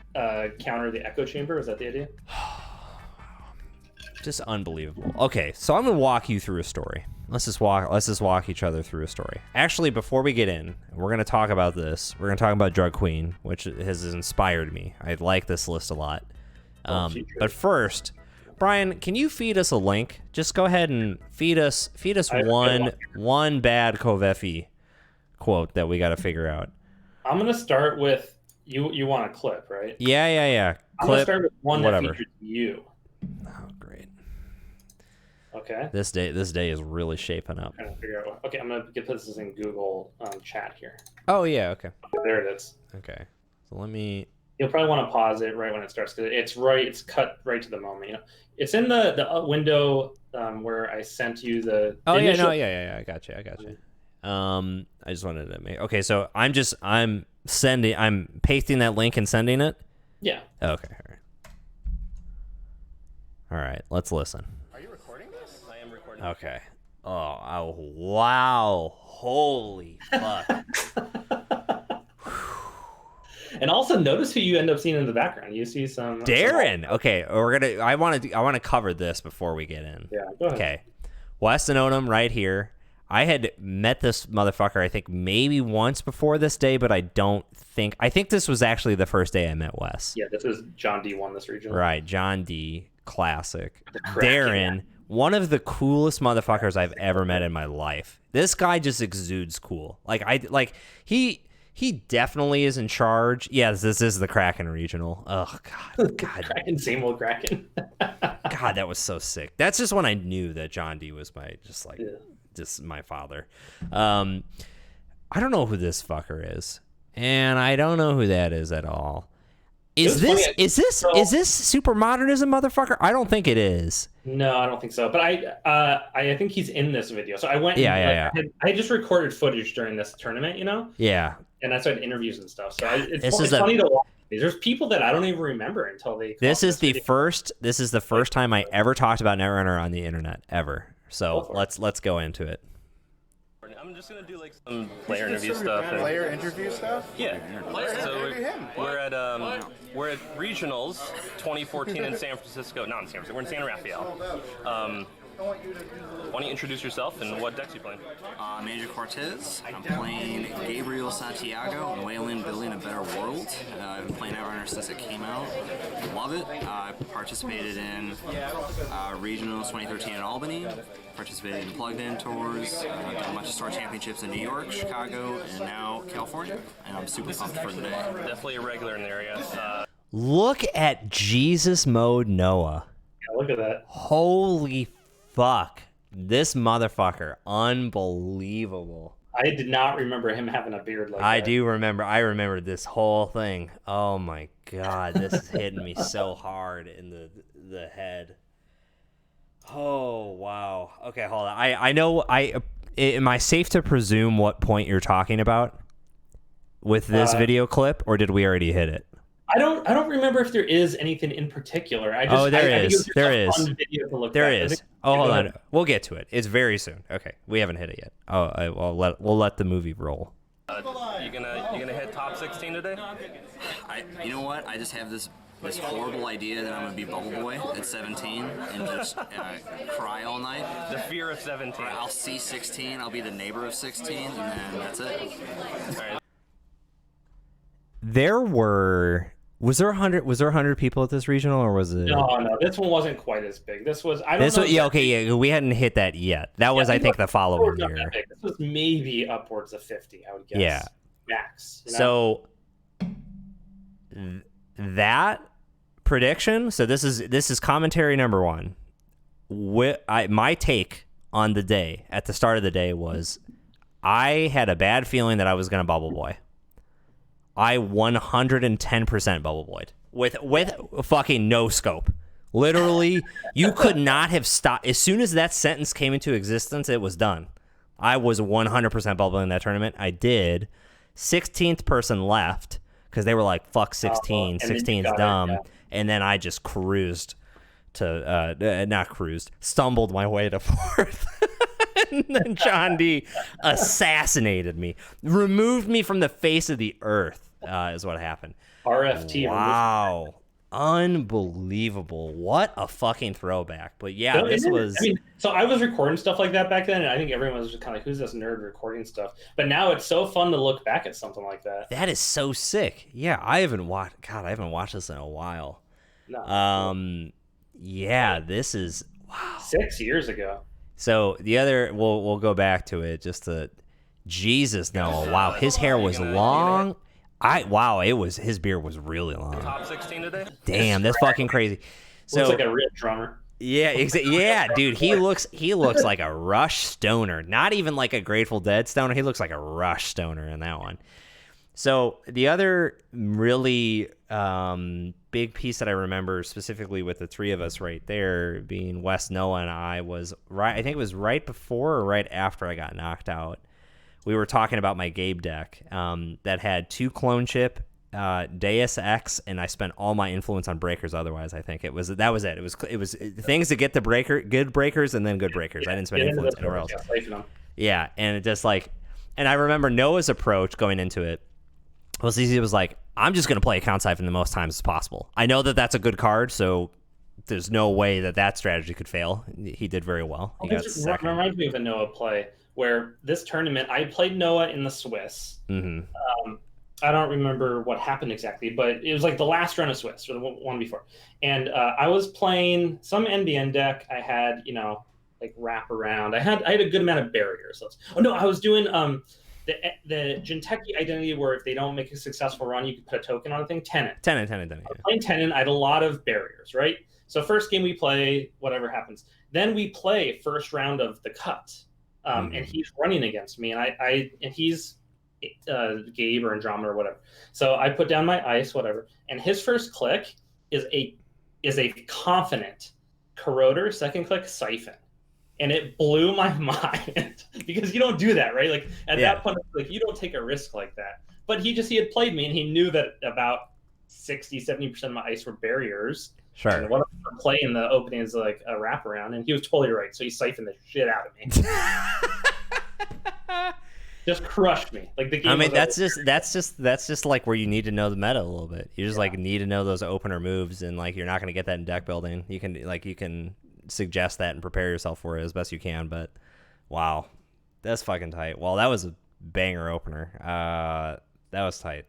counter the echo chamber. Is that the idea? Just unbelievable. Okay, so I'm gonna walk you through a story. Let's just walk each other through a story. Actually, before we get in, we're gonna talk about this. We're gonna talk about Drug Queen, which has inspired me. I like this list a lot. But first, Brian, can you feed us a link? Just go ahead and feed us one bad Kovefi quote that we got to figure out. I'm gonna start with you want a clip, right? Yeah. Clip, I'm gonna start with one whatever. that features you. Oh, great. Okay. This day is really shaping up. I'm trying to figure out. Okay, I'm gonna get this in Google chat here. Oh yeah. Okay. There it is. Okay. So let me. You'll probably want to pause it right when it starts because it's cut right to the moment. You know, it's in the window where I sent you the. Oh yeah, no, yeah. I got you. I just wanted to make. Okay, so I'm pasting that link and sending it. Yeah. Okay. All right. Let's listen. Are you recording this? I am recording. Okay. Oh, wow. Holy fuck. And also notice who you end up seeing in the background. You see some Darren. Okay, I want to cover this before we get in. Yeah, go ahead. Okay. Wes and Odom right here. I had met this motherfucker, I think maybe once before this day, but I think this was actually the first day I met Wes. Yeah, this is John D won this region. Right, John D, classic. Kraken, Darren, one of the coolest motherfuckers I've ever met in my life. This guy just exudes cool. He definitely is in charge. Yeah, this is the Kraken regional. Oh God. Kraken, same old Kraken. God, that was so sick. That's just when I knew that John D was just my father. I don't know who this fucker is, and I don't know who that is at all. Is this super modernism, motherfucker? I don't think it is. No, I don't think so. But I think he's in this video. So I went. Yeah. I just recorded footage during this tournament, Yeah. And I started interviews and stuff. So it's is funny to watch. There's people that I don't even remember until they. This is the first time I ever talked about Netrunner on the internet ever. So let's go into it. I'm just gonna do like some player interview stuff. Player interview stuff? Yeah. So we're at regionals 2014 in San Francisco. Not in San Francisco. We're in San Rafael. Why don't you introduce yourself and what decks you playing? Major Cortez. I'm playing Gabriel Santiago and Waylon building a better world. I've been playing Netrunner since it came out. Love it. I participated in Regionals 2013 in Albany. Participated in Plugged In tours. Done a bunch of Star Championships in New York, Chicago, and now California. And I'm super pumped for today. Definitely a regular in the area. Look at Jesus Mode Noah. Yeah, look at that. Holy fuck. This motherfucker. Unbelievable. I did not remember him having a beard like that. I do remember. I remember this whole thing. Oh my God. This is hitting me so hard in the head. Oh, wow. Okay, hold on. I know. Am I safe to presume what point you're talking about with this video clip, or did we already hit it? I don't remember if there is anything in particular. There is. Oh, hold on. Ahead. We'll get to it. It's very soon. Okay, we haven't hit it yet. We'll let the movie roll. You gonna hit top 16 today? You know what? I just have this horrible idea that I'm gonna be Bubble Boy at 17 and just cry all night. The fear of 17. I'll see 16. I'll be the neighbor of 16, and then that's it. All right. Was there 100 people at this regional, or was it? No, this one wasn't quite as big. This was we hadn't hit that yet. That was I think the following year. This was maybe upwards of 50, I would guess. Yeah. Max. You know? So that prediction. So this is commentary number one. My take on the day at the start of the day was I had a bad feeling that I was going to Bubble Boy. I 110% Bubble Boyed with fucking no scope. Literally, you could not have stopped. As soon as that sentence came into existence, it was done. I was 100% bubbling that tournament. I did. 16th person left because they were like, fuck 16. 16's dumb. Yeah. And then I just cruised stumbled my way to fourth. And then John D assassinated me, removed me from the face of the earth, is what happened. RFT. Wow. Unbelievable. What a fucking throwback. But yeah, so I was recording stuff like that back then, and I think everyone was just kind of like, who's this nerd recording stuff? But now it's so fun to look back at something like that. That is so sick. Yeah, I haven't watched this in a while. No. Yeah, this is wow. 6 years ago. So the other, we'll go back to it. Just to Jesus, no, wow, his hair was long. His beard was really long. Top 16 today? Damn, that's fucking crazy. So looks like a real drummer. Yeah, yeah, dude, he looks like a Rush stoner. Not even like a Grateful Dead stoner. He looks like a Rush stoner in that one. So the other really big piece that I remember specifically with the three of us right there being Wes, Noah, and I was right. I think it was right before or right after I got knocked out. we were talking about my Gabe deck that had 2 clone chip, Deus Ex, and I spent all my influence on breakers. Otherwise, I think that was it. It was things to get the good breakers, and then good breakers. I didn't spend influence anywhere else. Yeah, and it just like, and I remember Noah's approach going into it was easy. It was like, I'm just gonna play account siphon the most times as possible. I know that that's a good card, so there's no way that strategy could fail. He did very well. He got second. Reminds me of a Noah play where this tournament I played Noah in the Swiss. I don't remember what happened exactly, but it was like the last run of Swiss or the one before. And I was playing some NBN deck. I had, like wrap around. I had a good amount of barriers. I was doing the Jinteki identity where if they don't make a successful run, you can put a token on a thing. Tenon. Yeah. I was playing Tenon. I had a lot of barriers, right? So first game we play, whatever happens. Then we play first round of the cut. And he's running against me, and he's Gabe or Andromeda or whatever. So I put down my ice, whatever, and his first click is a confident corroder, second click siphon, and it blew my mind because you don't do that, right? Like at that point, like you don't take a risk like that. But he had played me, and he knew that about 60-70% of my ice were barriers. Sure. And what I'm playing the opening is like a wraparound, and he was totally right. So he siphoned the shit out of me. Just crushed me. Like the game. I mean, that's just like where you need to know the meta a little bit. You just like need to know those opener moves, and like you're not going to get that in deck building. You can suggest that and prepare yourself for it as best you can. But wow, that's fucking tight. Well, that was a banger opener. That was tight.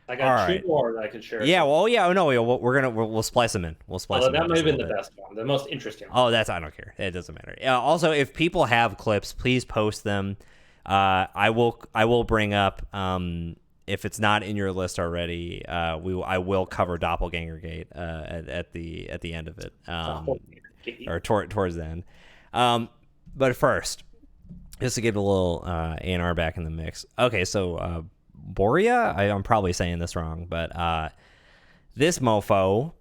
I got two more that I could share. Yeah, well, yeah, no, we'll splice them in. We'll splice them in. That might have been the best one, the most interesting one. Oh, I don't care. It doesn't matter. Also, if people have clips, please post them. I will bring up if it's not in your list already. I will cover Doppelganger Gate at the end of it, or towards the end. But first, just to get a little A&R back in the mix. Okay, so. Borea? I'm probably saying this wrong, but this mofo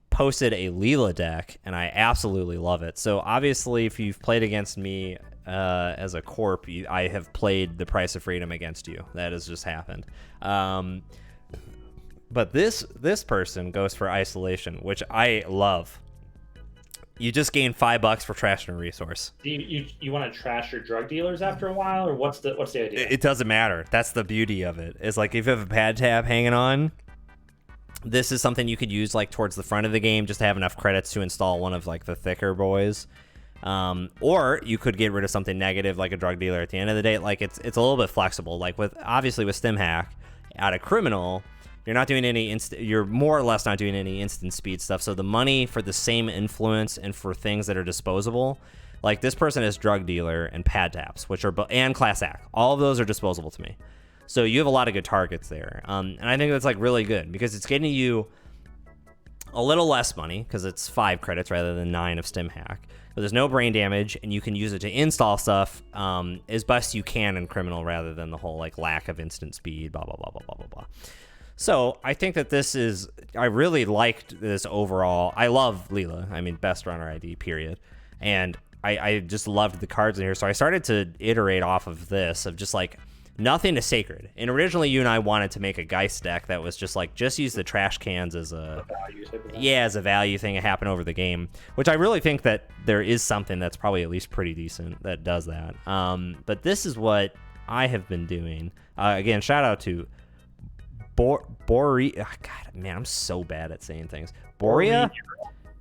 posted a Leela deck, and I absolutely love it. So obviously, if you've played against me as a corp, I have played the Price of Freedom against you. That has just happened. But this person goes for Isolation, which I love. You just gain $5 for trashing a resource. Do you want to trash your drug dealers after a while, or what's the idea? It doesn't matter. That's the beauty of it. It's like if you have a pad tab hanging on, this is something you could use like towards the front of the game just to have enough credits to install one of like the thicker boys. Or you could get rid of something negative like a drug dealer at the end of the day. Like it's a little bit flexible. Like with StimHack out of Criminal, you're not doing you're more or less not doing any instant speed stuff. So the money for the same influence and for things that are disposable, like this person is drug dealer and pad taps, which are and class act. All of those are disposable to me. So you have a lot of good targets there. And I think that's like really good because it's getting you a little less money because it's 5 credits rather than 9 of StimHack. But there's no brain damage, and you can use it to install stuff as best you can in Criminal rather than the whole like lack of instant speed, blah, blah, blah, blah, blah, blah, blah. So I think that I really liked this overall. I love Leela. I mean, best runner ID, period. And I just loved the cards in here. So I started to iterate off of this, of just like, nothing is sacred. And originally you and I wanted to make a Geist deck that was just like, just use the trash cans as a value thing to happen over the game, which I really think that there is something that's probably at least pretty decent that does that. But this is what I have been doing. Again, shout out to God, man, I'm so bad at saying things. Borea?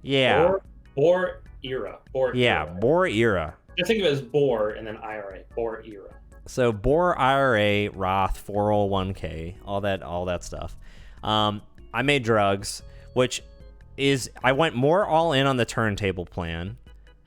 Yeah. Boar Era. Boar Era. Just think of it as Boar and then IRA. Boar Era. So Boar IRA, Roth, 401k, all that stuff. I made drugs, which is I went more all in on the turntable plan.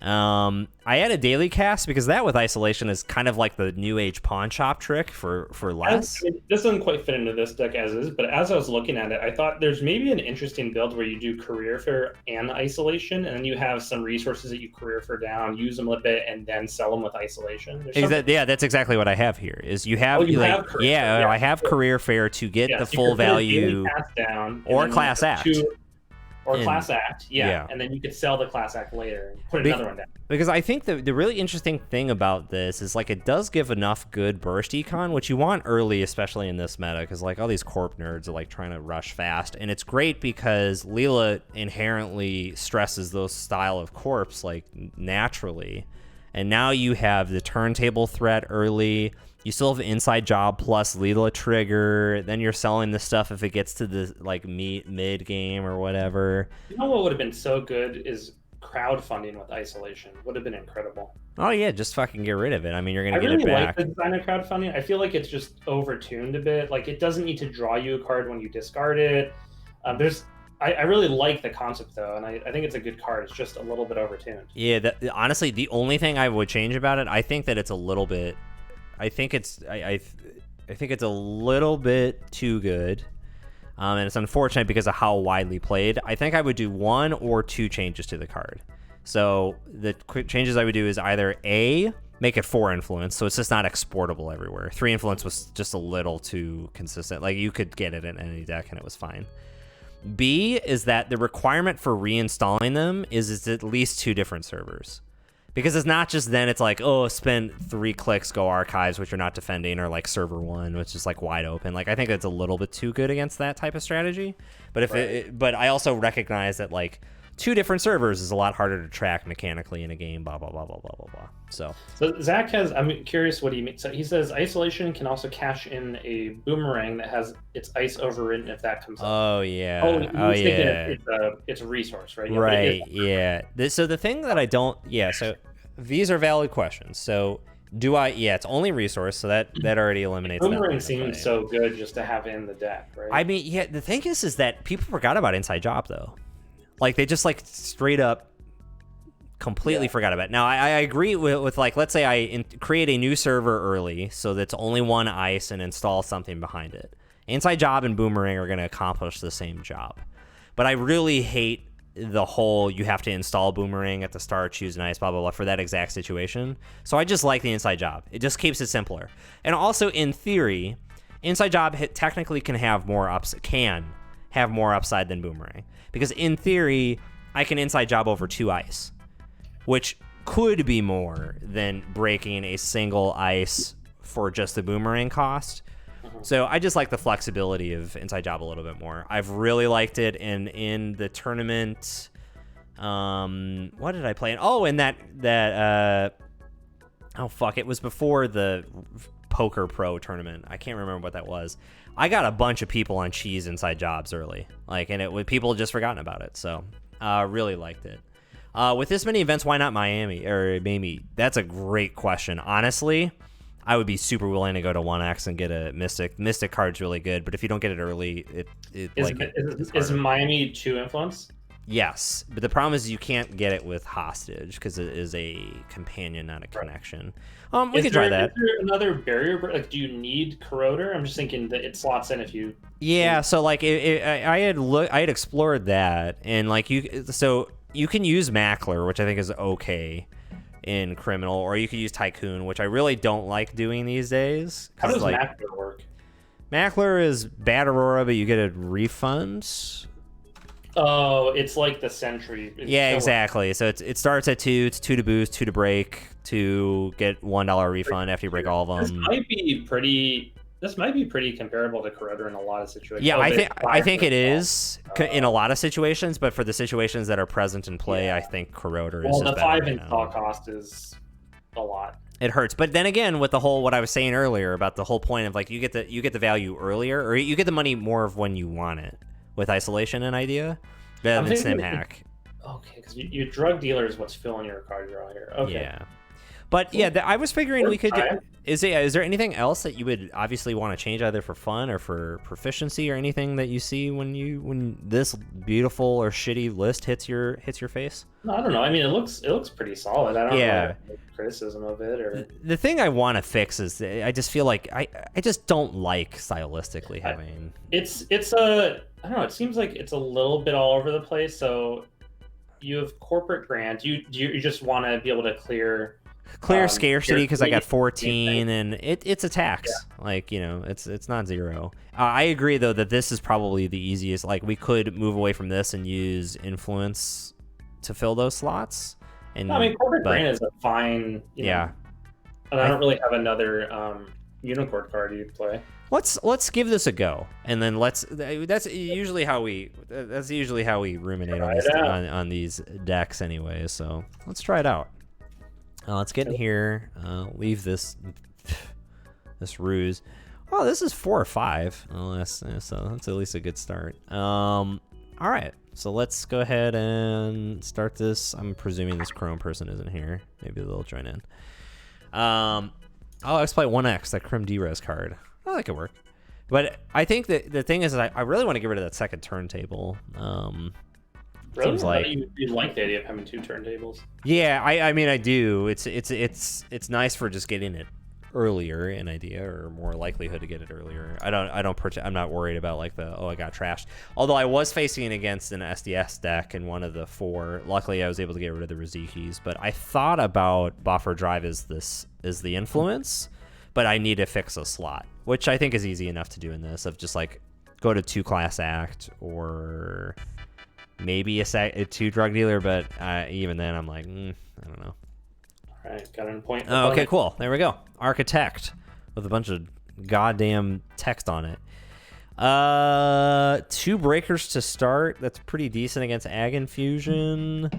I had a daily cast because that with Isolation is kind of like the new age pawn shop trick for less. This doesn't quite fit into this deck as is, but as I was looking at it, I thought there's maybe an interesting build where you do career fair and Isolation, and then you have some resources that you career fair down, use them a little bit, and then sell them with Isolation. That's exactly what I have here. Is you have I have career fair to get the full value down, or class act. or class act, and then you could sell the class act later and put another one down. Because I think the really interesting thing about this is like it does give enough good burst econ, which you want early, especially in this meta, because like all these corp nerds are like trying to rush fast, and it's great because Leela inherently stresses those style of corps like naturally, and now you have the turntable threat early. You still have inside job plus Leela trigger. Then you're selling the stuff if it gets to the like mid game or whatever. You know what would have been so good is crowdfunding with isolation. Would have been incredible. Oh yeah, just fucking get rid of it. I mean, you're gonna get really it back. I really like the design of crowdfunding. I feel like it's just overtuned a bit. Like it doesn't need to draw you a card when you discard it. I really like the concept though, and I think it's a good card. It's just a little bit overtuned. Yeah, honestly, the only thing I would change about it, I think that it's a little bit. I think it's a little bit too good, and it's unfortunate because of how widely played. I think I would do 1 or 2 changes to the card. So the quick changes I would do is either A, make it 4 influence, so it's just not exportable everywhere. 3 influence was just a little too consistent. Like you could get it in any deck and it was fine. B is that the requirement for reinstalling them is it's at least 2 different servers. Because it's not just then it's like, oh, spend 3 clicks, go archives, which you're not defending, or like server 1, which is like wide open. Like I think it's a little bit too good against that type of strategy. But but I also recognize that like 2 different servers is a lot harder to track mechanically in a game. Blah blah blah blah blah blah blah. So Zach has. I'm curious what he means. So he says isolation can also cache in a boomerang that has its ice overridden if that comes up. Oh yeah. It's a resource, right? Right. Yeah. So the thing that I don't. Yeah. So these are valid questions. So do I? Yeah. It's only resource, so that already eliminates. Boomerang seems so good just to have in the deck, right? I mean, yeah. The thing is that people forgot about inside job though. Like they just like straight up completely forgot about it. Now I agree with like, let's say I create a new server early so that's only 1 ice and install something behind it. Inside job and boomerang are going to accomplish the same job. But I really hate the whole you have to install boomerang at the start, choose an ice, blah, blah, blah for that exact situation. So I just like the inside job. It just keeps it simpler. And also in theory, inside job technically can have more upside than boomerang. Because in theory, I can inside job over 2 ice, which could be more than breaking a single ice for just the boomerang cost. So I just like the flexibility of inside job a little bit more. I've really liked it in the tournament. What did I play in? Oh, in that it was before the Poker Pro tournament. I can't remember what that was. I got a bunch of people on cheese inside jobs early, and people just forgotten about it. So, really liked it. With this many events, why not Miami or maybe? That's a great question. Honestly, I would be super willing to go to 1x and get a Mystic. Mystic card's really good, but if you don't get it early, is Miami 2 influence? Yes, but the problem is you can't get it with hostage because it is a companion, not a connection. We could try that. Is there another barrier? Like, do you need Corroder? I'm just thinking that it slots in if you. Yeah, so like I had explored that, and like you can use Mackler, which I think is okay in Criminal, or you could use Tycoon, which I really don't like doing these days. How does Mackler work? Mackler is bad Aurora, but you get a refund. Oh, it's like the Sentry. Yeah, exactly. So it starts at 2. It's 2 to boost, 2 to break, to get $1 refund after you break all of them. This might be pretty comparable to Corroder in a lot of situations. Yeah, I think it is in a lot of situations, but for the situations that are present in play, I think Corroder is just better. Well, the 5 install cost is a lot. It hurts, but then again, with the whole what I was saying earlier about the whole point of like you get the value earlier, or you get the money more of when you want it. With isolation and idea, rather than sim hack. Okay, because your drug dealer is what's filling your card draw here. Okay. Yeah, but I was figuring we could. Is there anything else that you would obviously want to change either for fun or for proficiency or anything that you see when this beautiful or shitty list hits your face? No, I don't know. I mean, it looks pretty solid. I don't know criticism of it or the thing I want to fix is I just feel like I just don't like stylistically having. It's a. I don't know. It seems like it's a little bit all over the place. So you have corporate grants. You just want to be able to clear clear scarcity because I got scarcity, 14, and it's a tax. Like, you know, it's not zero. I agree though that this is probably the easiest. Like, we could move away from this and use influence to fill those slots. And I mean, corporate grant is a fine. Yeah. And I don't really have another unicorn card you'd play. Let's give this a go, and then that's usually how we ruminate on these decks anyway. So let's try it out. Let's get in here. Leave this ruse. Oh, this is 4 or 5. So that's at least a good start. All right, so let's go ahead and start this. I'm presuming this Chrome person isn't here. Maybe they'll join in. I'll exploit 1X, that Crim D-Res card. Oh, that could work. But I think that the thing is that I really want to get rid of that second turntable. Really? Seems like you like the idea of having 2 turntables. Yeah, I mean I do. It's nice for just getting it earlier, an idea, or more likelihood to get it earlier. I'm not worried about like I got trashed. Although I was facing against an SDS deck in one of the 4. Luckily I was able to get rid of the Rizikis, but I thought about buffer drive as the influence, but I need to fix a slot, which I think is easy enough to do in this, of just like go to 2 class act or maybe a 2 drug dealer, but even then I'm like, I don't know. All right, got an point. Oh, okay, cool. There we go. Architect with a bunch of goddamn text on it. 2 breakers to start. That's pretty decent against Ag Infusion.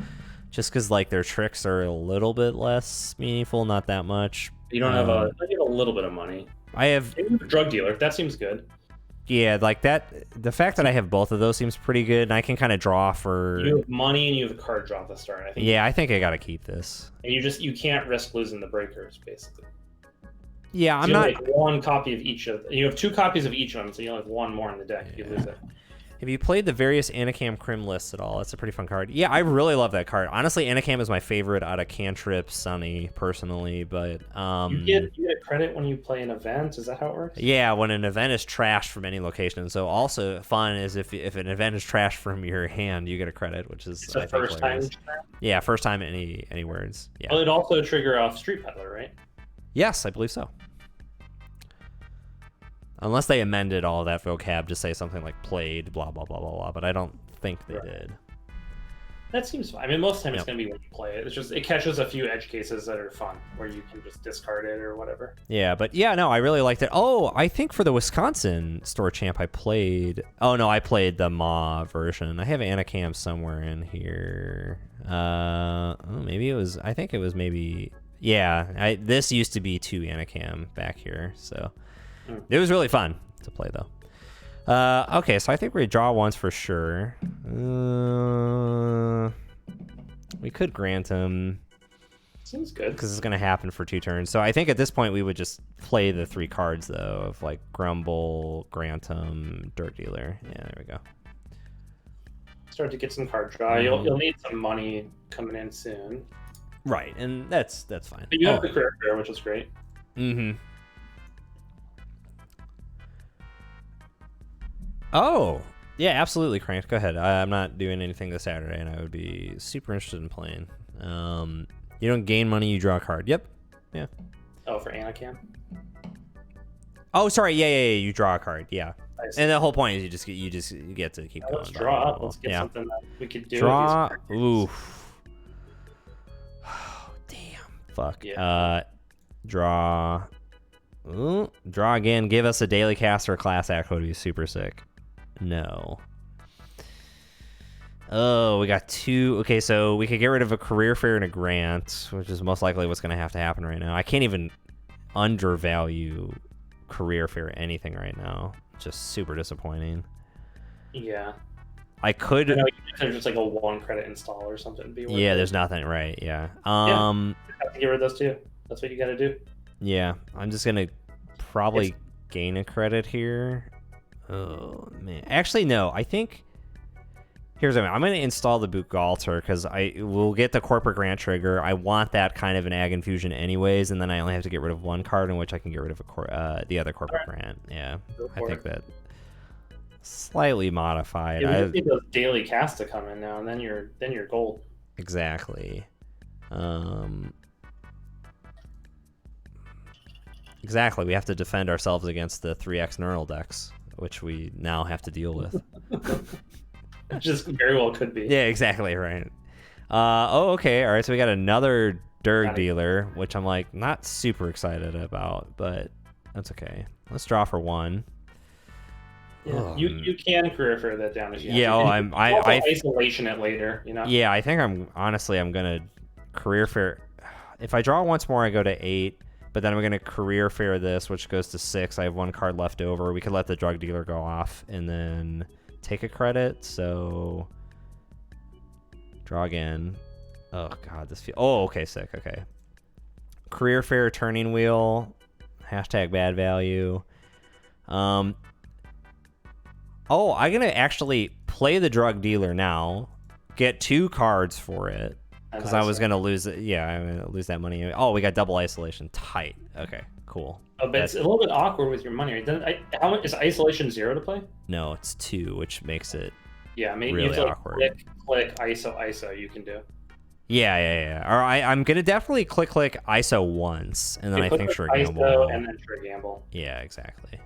Just because like their tricks are a little bit less meaningful, not that much. You don't have you have a little bit of money. I have a drug dealer. That seems good. Yeah, like that. The fact that I have both of those seems pretty good, and I can kind of draw for. You have money and you have a card draw at the start. I think. Yeah, I think I gotta keep this. And you can't risk losing the breakers, basically. Yeah, I'm you not. Have like 1 copy of each of. You have 2 copies of each of them, so you only have 1 more in the deck. Yeah. You lose it. Have you played the various Anacam Crim lists at all? That's a pretty fun card. Yeah, I really love that card. Honestly, Anacam is my favorite out of Cantrip, Sunny, personally. But you get credit when you play an event. Is that how it works? Yeah, when an event is trashed from any location. So also fun is if an event is trashed from your hand, you get a credit, which is it's the first time. Yeah, first time any words. Yeah. Well, it also trigger off Street Peddler, right? Yes, I believe so. Unless they amended all that vocab to say something like played, blah, blah, blah, blah, blah. But I don't think they did. That seems fine. I mean, most of the time it's going to be when you play it. It's just, it catches a few edge cases that are fun, where you can just discard it or whatever. Yeah, but yeah, no, I really liked it. Oh, I think for the Wisconsin Store Champ I played... Oh, no, I played the Ma version. I have Anacam somewhere in here. Maybe it was... I think it was maybe... Yeah, this used to be 2 Anacam back here, so... It was really fun to play, though. Okay, so I think we draw once for sure. We could grant him. Seems good. Because it's going to happen for 2 turns. So I think at this point we would just play the 3 cards, though, of like Grumble, Grantum, Dirt Dealer. Yeah, there we go. Start to get some card draw. You'll need some money coming in soon. Right, and that's fine. But you have the career fair, which is great. Mm-hmm. Oh, yeah, absolutely, Cranked. Go ahead. I'm not doing anything this Saturday, and I would be super interested in playing. You don't gain money, you draw a card. Yep. Yeah. Oh, for Anacam? Oh, sorry. Yeah. You draw a card. Yeah. Nice. And the whole point is you get to keep going. Let's draw up. Let's get something that we could do. Draw. Oof. Oh, damn. Fuck. Yeah. Draw. Ooh, draw again. Give us a daily cast or a class act would be super sick. No. Oh, we got 2. Okay, so we could get rid of a career fair and a grant, which is most likely what's going to have to happen right now. I can't even undervalue career fair or anything right now. Just super disappointing. Yeah. I could. There's just like a 1 credit install or something. Yeah, there's nothing. Right. Yeah. You have to get rid of those 2. That's what you got to do. Yeah, I'm just gonna probably gain a credit here. Oh man, actually no. I think here's what I'm gonna install the Bucgalter because I will get the corporate grant trigger. I want that kind of an Ag Infusion anyways, and then I only have to get rid of 1 card in which I can get rid of the other corporate grant. Yeah, I think that slightly modified. Yeah, we need those daily casts to come in now, and then you're gold. Exactly. Exactly. We have to defend ourselves against the 3x neural decks, which we now have to deal with. Just very well could be. Yeah, exactly, right. Oh, okay. All right, so we got another Durg dealer, which I'm like not super excited about, but that's okay. Let's draw for 1. Yeah, you can career fair that down if you Yeah, have to. I isolation it later, you know. Yeah, I think I'm gonna career fair. If I draw once more, I go to 8, but then I'm gonna career fair this, which goes to 6. I have 1 card left over. We could let the drug dealer go off and then take a credit. So draw again. Oh god, this feels. Oh, okay, sick. Okay, career fair turning wheel. Hashtag bad value. Oh, I'm going to actually play the drug dealer now, get 2 cards for it, because I was going to lose it. Yeah, I'm going to lose that money. Oh, we got double isolation. Tight. Okay, cool. Oh, but it's a little bit awkward with your money. Right? How much is isolation 0 to play? No, it's 2, which makes it maybe really you have to, awkward. Click, ISO, you can do. Yeah. Or I'm going to definitely click ISO once, and then I think sure gamble. ISO and then sure gamble. Yeah, exactly.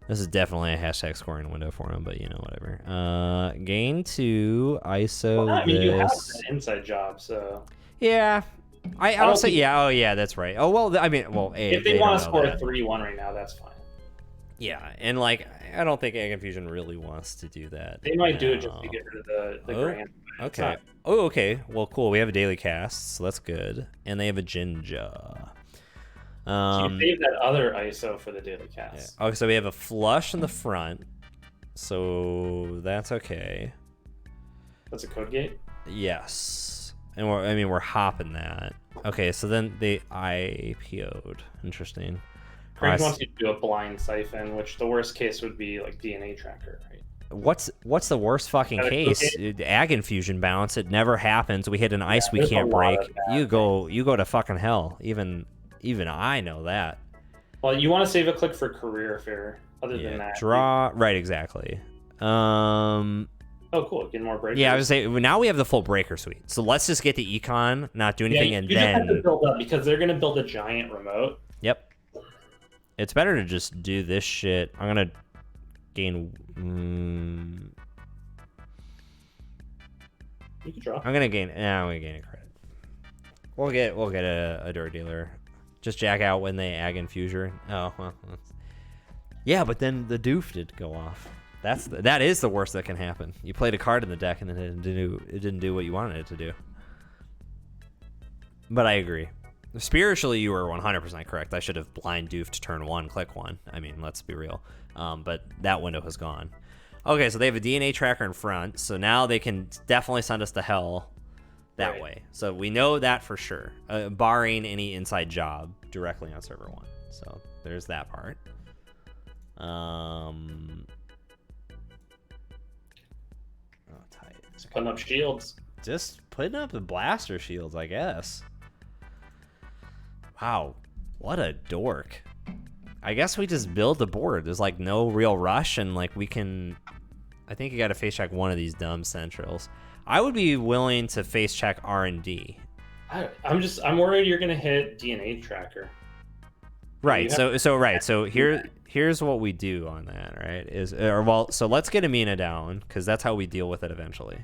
This is definitely a hashtag scoring window for him, but whatever. Gain 2, ISO. Well, I mean, you have an inside job, so. Yeah, I'll say yeah. Oh yeah, that's right. Oh well, I mean, well, if they want to score 3-1 right now, that's fine. Yeah, and like I don't think Egg Infusion really wants to do that. They might do it just to get rid of the grand. Okay. Oh, okay. Well, cool. We have a daily cast, so that's good. And they have a Jinja. So you save that other ISO for the daily cast. Yeah. Okay, so we have a flush in the front, so that's okay. That's a code gate? Yes. And we're hopping that. Okay, so then they IPO'd. Interesting. Craig wants you to do a blind siphon, which the worst case would be like DNA tracker, right? What's the worst fucking case? Ag Infusion bounce. It never happens. We hit an ice we can't break. You go to fucking hell. Even I know that. Well, you want to save a click for career fair. Other than that, draw. Right, exactly. Oh, cool. Getting more breakers. Yeah, I was saying now we have the full breaker suite. So let's just get the econ, not do anything, and you then just have to build up because they're gonna build a giant remote. Yep. It's better to just do this shit. I'm gonna gain. You can draw. I'm gonna gain. I'm gonna gain a credit. We'll get a door dealer. Just jack out when they ag infuser. Oh well. Yeah, but then the doof did go off. That is the worst that can happen. You played a card in the deck and then it didn't do what you wanted it to do. But I agree. Spiritually, you were 100% correct. I should have blind doofed turn 1, click 1. I mean, let's be real. But that window has gone. Okay, so they have a DNA tracker in front, so now they can definitely send us to hell that way. So we know that for sure, barring any inside job directly on server 1. So there's that part. Tight. Just putting up shields. Just putting up the blaster shields, I guess. Wow, what a dork. I guess we just build the board. There's like no real rush, and like we can. I think you got to face check one of these dumb centrals. I would be willing to face check R&D. I'm worried you're gonna hit DNA tracker. Right. So here's what we do on that. Right. So let's get Amina down because that's how we deal with it eventually.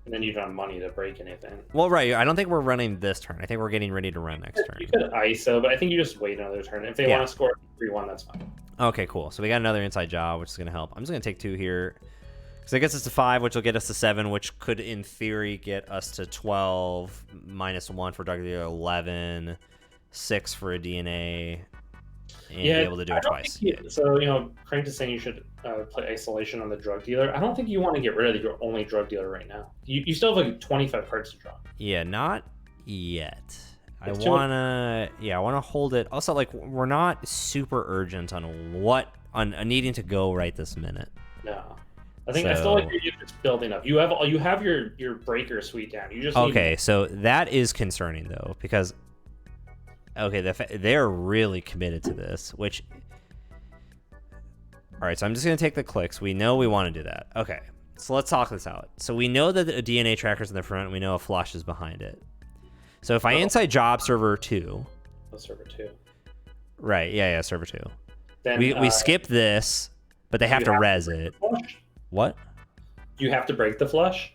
And then you don't have money to break anything. Well, right. I don't think we're running this turn. I think we're getting ready to run next turn. You could ISO, but I think you just wait another turn. If they want to score 3-1, that's fine. Okay, cool. So we got another inside job, which is going to help. I'm just going to take 2 here. So it gets us to 5, which will get us to 7, which could, in theory, get us to 12, -1 for Dark Dealer, 11, 6 for a DNA, and be able to do it twice. So, Crank is saying you should play isolation on the drug dealer. I don't think you want to get rid of your only drug dealer right now. You still have like 25 cards to draw. Yeah, not yet. I wanna hold it. Also, like, we're not super urgent on needing to go right this minute. No. I still like you're just building up. You have your breaker suite down. You just need so that is concerning though, because they're really committed to this, which all right, so I'm just gonna take the clicks. We know we want to do that. Okay, so let's talk this out. So we know that the DNA tracker's in the front, and we know a flush is behind it. So if I inside job server 2, with server 2. Right. Yeah. Server 2. Then We skip this, but they have to res it. What? You have to break the flush.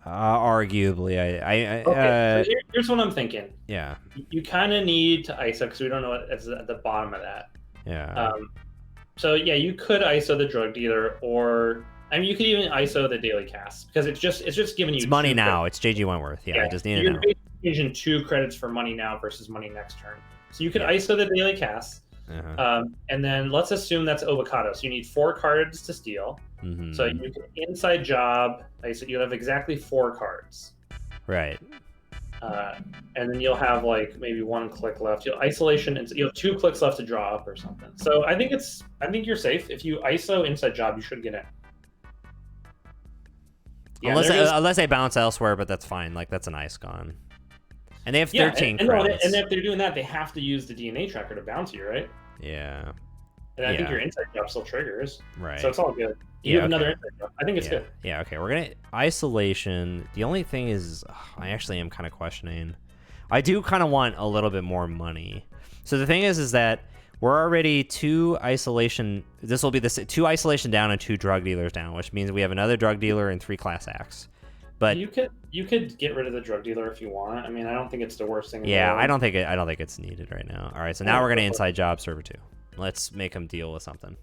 Arguably, Okay, so here's what I'm thinking. Yeah. You kind of need to ISO because we don't know what's at the bottom of that. Yeah. So yeah, you could ISO the drug dealer, or I mean, you could even ISO the daily cast because it's just giving you. It's money now. It's JG Wentworth. Yeah, I just need it now. You're using 2 credits for money now versus money next turn. So you could ISO the daily cast, and then let's assume that's avocado. So you need 4 cards to steal. Mm-hmm. So you can inside job. Like I said, you have exactly 4 cards. Right. And then you'll have like maybe 1 click left. You'll isolation, and you have 2 clicks left to draw up or something. So I think you're safe. If you ISO inside job, you should get in. Yeah, unless they bounce elsewhere, but that's fine. Like that's an ice gone. And they have 13 credits. And if they're doing that, they have to use the DNA tracker to bounce you, right? Yeah. And I think your inside job still triggers. Right. So it's all good. You have another inside job. I think it's good. Yeah, okay. We're going to isolation. The only thing is, I actually am kind of questioning. I do kind of want a little bit more money. So the thing is that we're already 2 isolation. This will be 2 isolation down and 2 drug dealers down, which means we have another drug dealer and 3 class acts. But you could get rid of the drug dealer if you want. I mean, I don't think it's the worst thing. Yeah, I don't think it's needed right now. All right, so now we're gonna inside job server 2. Let's make them deal with something.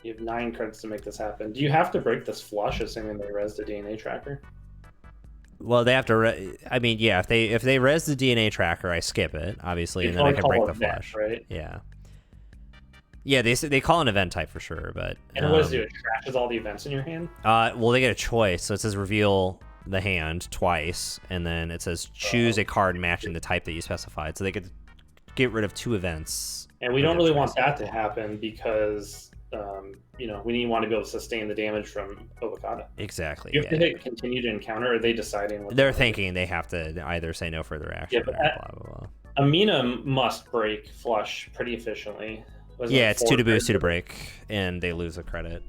You have 9 credits to make this happen. Do you have to break this flush, assuming they res the DNA tracker? Well, they have to. I mean, yeah. If they res the DNA tracker, I skip it, obviously, and then I can break the flush. Right? Yeah. Yeah, they call an event type for sure, but. And what does it do? It trashes all the events in your hand? Well, they get a choice. So it says reveal the hand twice, and then it says choose a card matching the type that you specified. So they could get rid of 2 events. And we don't really want that to happen because, we want to be able to sustain the damage from avocado. Exactly. You have to hit continue to encounter. Or are they deciding? They're thinking they have to either say no further action. Yeah, but blah blah blah. Amina must break flush pretty efficiently. Yeah, it's 2 to boost, 2 to break, and they lose a credit.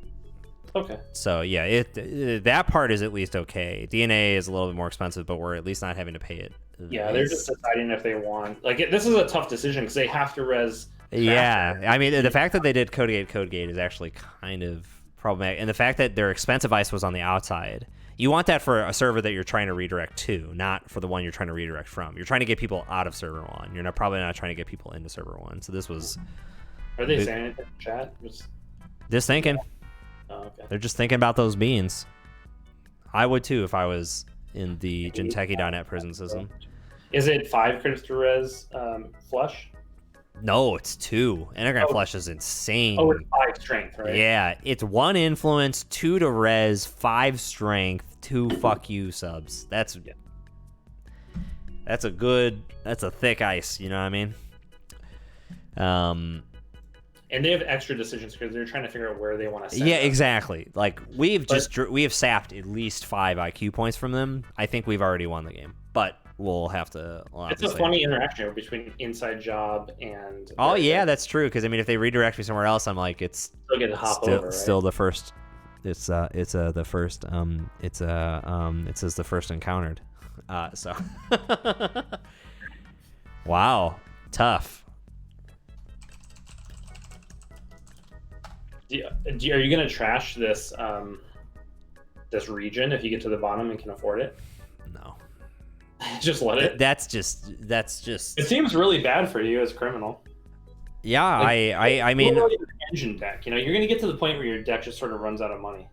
Okay. So yeah, that part is at least okay. DNA is a little bit more expensive, but we're at least not having to pay it. Yeah, they're just deciding if they want. This is a tough decision because they have to res. Yeah, I mean the fact that they did Code Gate is actually kind of problematic, and the fact that their expensive ice was on the outside. You want that for a server that you're trying to redirect to, not for the one you're trying to redirect from. You're trying to get people out of server 1. You're probably not trying to get people into server 1. So this was. Are they saying it in the chat? Just thinking. Oh, okay. They're just thinking about those beans. I would too if I was in the Genteki.net prison system. Is it 5 credits to res flush? No, it's 2. Enneagram Flush is insane. Oh, it's 5 strength, right? Yeah, it's 1 influence, 2 to res, 5 strength, 2 fuck you subs. That's a thick ice, you know what I mean? And they have extra decisions because they're trying to figure out where they want to send. Yeah, exactly. Like we have sapped at least 5 IQ points from them. I think we've already won the game, but we'll have to. It's a funny interaction between inside job and. Oh yeah, that's true. Because I mean, if they redirect me somewhere else, I'm like, it's still get to hop over. Right? Still the first. It says the first encountered. So. Wow, tough. Are you going to trash this this region if you get to the bottom and can afford it? No. Just let it. That's just. It seems really bad for you as a criminal. Yeah, I mean. Engine deck. You're going to get to the point where your deck just sort of runs out of money.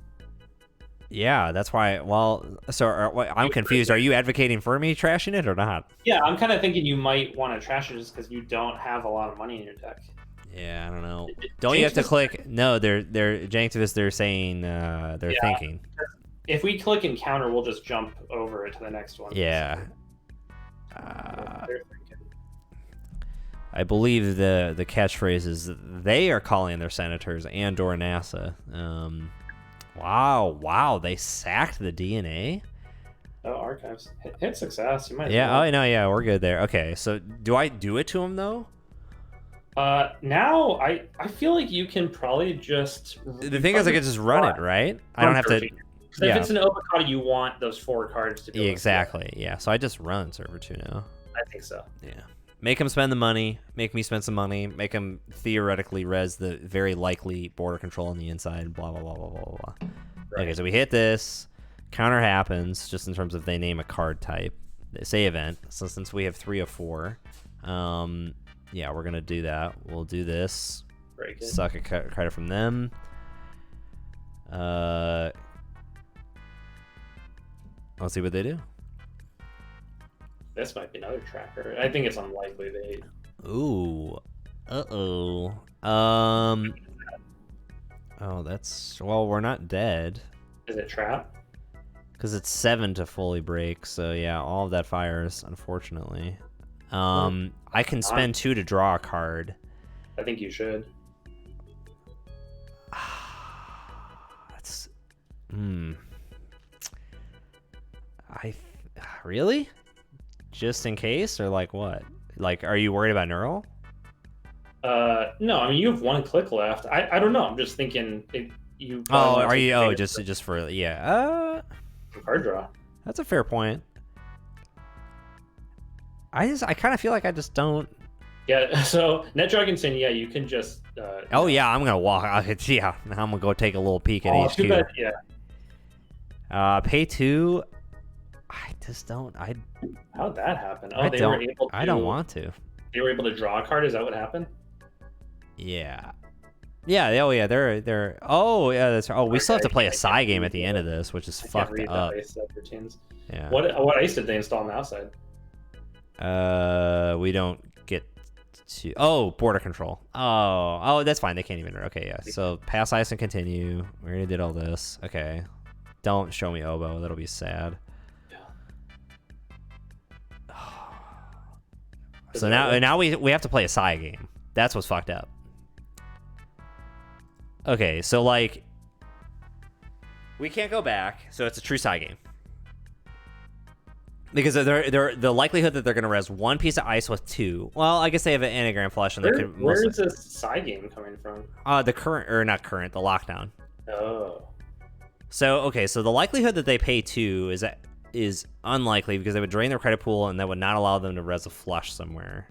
Yeah, that's why. Well, so I'm confused. Are you advocating for me trashing it or not? Yeah, I'm kind of thinking you might want to trash it just because you don't have a lot of money in your deck. Yeah, I don't know. Don't you have to click? No, they're Janktivist. They're saying they're thinking. If we click encounter, we'll just jump over it to the next one. Yeah. They're thinking. I believe the catchphrase is they are calling their senators and/or NASA. Wow! They sacked the DNA. Oh, archives. Hit success. You might. Yeah. Oh no. Yeah, we're good there. Okay. So do I do it to him though? Now I feel like you can probably just. The thing is, I can just run it, right? I don't have to. If it's an avocado, you want those 4 cards to be. Exactly. Yeah. So I just run server 2 now. I think so. Yeah. Make him spend the money. Make me spend some money. Make him theoretically res the very likely border control on the inside. Blah, blah, blah, blah, blah, blah. Right. Okay, so we hit this. Counter happens, just in terms of they name a card type. They say event. So since we have 3 of 4, yeah, we're going to do that. We'll do this. Break it. Suck a credit from them. Let's see what they do. This might be another tracker. I think it's unlikely they. Ooh. Uh-oh. Oh, that's... Well, we're not dead. Is it trap? Because it's 7 to fully break, so yeah, all of that fires, unfortunately. I can spend 2 to draw a card. I think you should. That's... Really? Just in case, or like what? Like, are you worried about neural? No. I mean, you have 1 click left. I don't know. I'm just thinking you. Oh, are you? Oh, just for yeah. Card draw. That's a fair point. I kind of feel like I just don't. Yeah. So NetDragon's yeah, you can just. Oh yeah, I'm gonna walk. Yeah, I'm gonna go take a little peek at HQ. Too bad, yeah. Pay 2. I just don't. How'd that happen? Oh, I they don't, were able to. I don't want to. They were able to draw a card. Is that what happened? Yeah. Yeah. Oh yeah. They're. Oh yeah. That's. Oh, we still have to play a side game at the end of this, which is fucked up. Yeah. What ice did they install on the outside? We don't get to. Oh, border control. Oh, that's fine. They can't even. Okay, yeah. So pass ice and continue. We already did all this. Okay. Don't show me oboe. That'll be sad. So now we have to play a side game. That's what's fucked up. Okay, so like we can't go back, so it's a true side game. Because the likelihood that they're gonna res 1 piece of ice with 2. Well, I guess they have an anagram flush, and where is this side game coming from? The current, or not current, the lockdown. Oh. So okay, so the likelihood that they pay 2 is unlikely because they would drain their credit pool and that would not allow them to res a flush somewhere.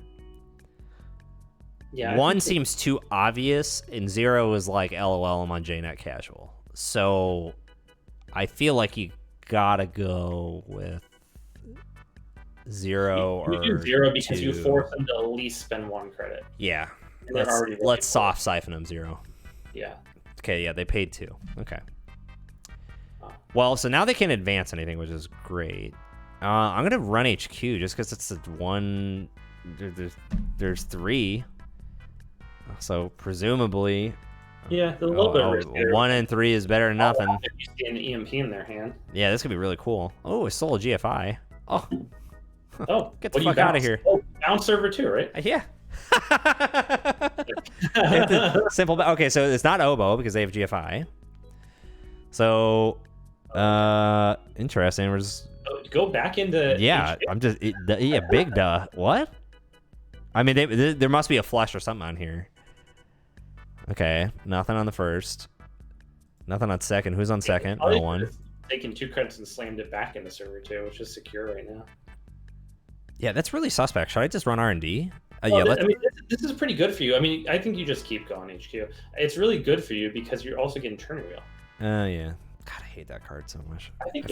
Yeah. 1 seems too obvious, and 0 is like LOL, I'm on JNet casual. So I feel like you gotta go with 0 or you do 0 because 2. you force them to at least spend 1 credit. Yeah. And they're already Let's soft siphon them 0. Yeah. Okay, yeah, they paid 2. Okay. Well, so now they can't advance anything, which is great. I'm gonna run HQ just because it's the one. There's 3, so presumably. Yeah, a little bit. 1 and 3 is better than nothing. If you see an EMP in their hand. Yeah, this could be really cool. Oh, I stole a GFI. Oh. Oh, get the fuck out of here. Oh, bounce server too, right? Yeah. Simple. Okay, so it's not oboe because they have GFI. So. Interesting. We're just go back into. Yeah, HQ. I'm just. Yeah, big duh. What? I mean, there must be a flush or something on here. Okay, nothing on the first. Nothing on second. Who's on second? No one. Taken 2 credits and slammed it back into server 2, which is secure right now. Yeah, that's really suspect. Should I just run R&D? Yeah. I mean, this is pretty good for you. I mean, I think you just keep going HQ. It's really good for you because you're also getting turn wheel. Yeah. God, I hate that card so much. I think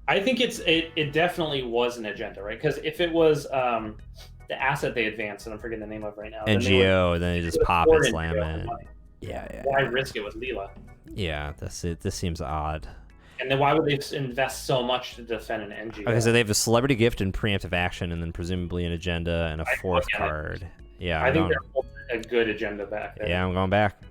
I think it definitely was an agenda, right? Because if it was the asset they advanced, and I'm forgetting the name of right now. NGO, then they just pop and slam it. Yeah. Why risk it with Leela? Yeah, that's it. This seems odd. And then why would they invest so much to defend an NGO? Okay, so they have a celebrity gift and preemptive action, and then presumably an agenda and a 4th card. Yeah, I think they're a good agenda back there. Yeah, I'm going back.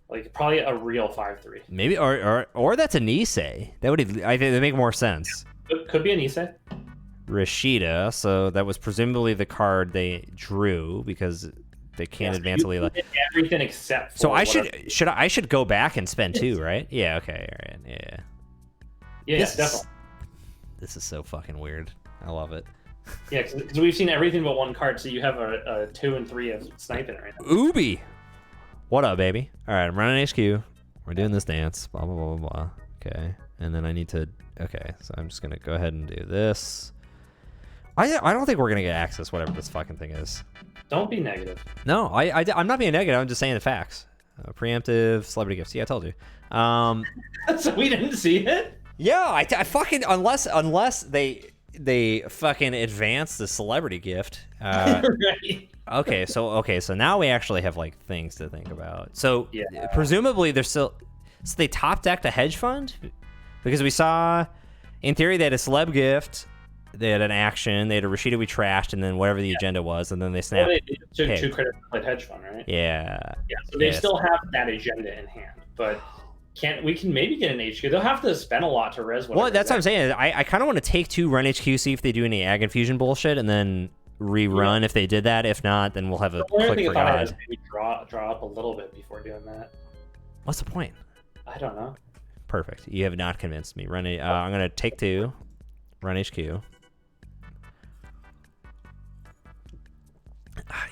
Like probably a real 5/3. Maybe or that's a Nisei. That would I think that make more sense. Could be a Nisei. Rashida, so that was presumably the card they drew because they can't advance Leela. Everything except for so I should go back and spend 2, right? Yeah. Okay. All right. Yeah. Yeah, definitely. This is so fucking weird. I love it. Yeah, because we've seen everything but 1 card, so you have a 2 and 3 of sniping right now. Ubi, what up, baby? All right, I'm running HQ. We're doing this dance. Blah blah blah blah blah. Okay, and then I need to. Okay, so I'm just gonna go ahead and do this. I don't think we're gonna get access, whatever this fucking thing is. Don't be negative. No, I'm not being negative. I'm just saying the facts. Preemptive celebrity gifts. Yeah, I told you. So we didn't see it? Yeah, I fucking unless they fucking advance the celebrity gift. Right. Okay, so now we actually have like things to think about. So Yeah. presumably they're still. So they top decked a hedge fund because we saw, in theory, they had a celeb gift. They had an action. They had a Rashida we trashed, and then whatever the agenda was, and then they snapped. Well, they took Hey. 2 credits to play hedge fund, right? Yeah. Yeah. So they Yes. still have that agenda in hand, but we can maybe get an HQ. They'll have to spend a lot to res. Well, that's what I'm saying. I kind of want to take 2, run HQ, see if they do any ag infusion bullshit, and then rerun if they did that. If not, then we'll have a The only click thing for I thought I God. was maybe draw up a little bit before doing that. What's the point? I don't know. Perfect. You have not convinced me. Run. I'm gonna take 2, run HQ.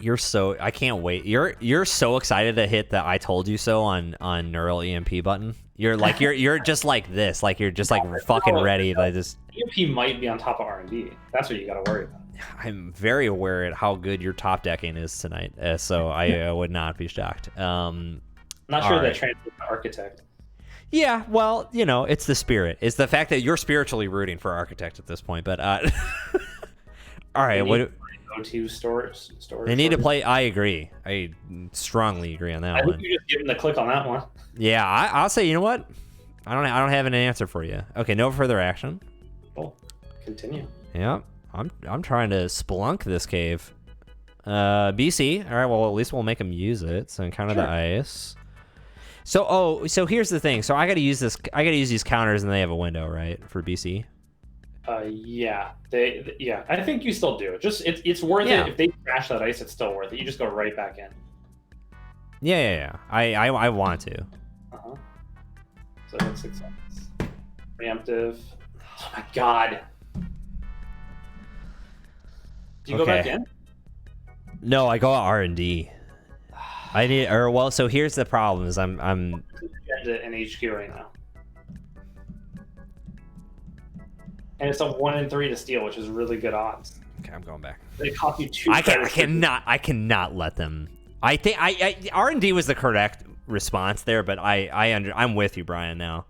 You're so. I can't wait. You're so excited to hit the "I told you so" on neural EMP button. You're just like this. Like you're just like fucking ready. Like just. EMP might be on top of R&D. That's what you got to worry about. I'm very aware at how good your top decking is tonight. So I would not be shocked. I'm not sure All that right. translates to architect. Yeah, well, it's the spirit. It's the fact that you're spiritually rooting for Architect at this point. But all right, what Go-to stores. they need to play. I agree. I strongly agree on that I one. think you just give them the click on that one. Yeah, I'll say. You know what? I don't have an answer for you. Okay, no further action. Cool. Continue. Yeah, I'm trying to spelunk this cave. BC. All right. Well, at least we'll make them use it. So encounter the ice. So here's the thing. So I got to use this. I got to use these counters, and they have a window, right, for BC. Yeah. Yeah. I think you still do. Just it's worth Yeah. it. If they crash that ice, it's still worth it. You just go right back in. Yeah. I want to. Uh-huh. So that's 6 seconds. Preemptive. Oh my god. Do you go back in? No, I go R&D. So here's the problem: is I'm Agenda in HQ right now. And it's a 1 in 3 to steal, which is really good odds. okay. I'm going back. They cost you 2 I credits. cannot let them. I think R&D was the correct response there, but I'm with you, Brian. Now,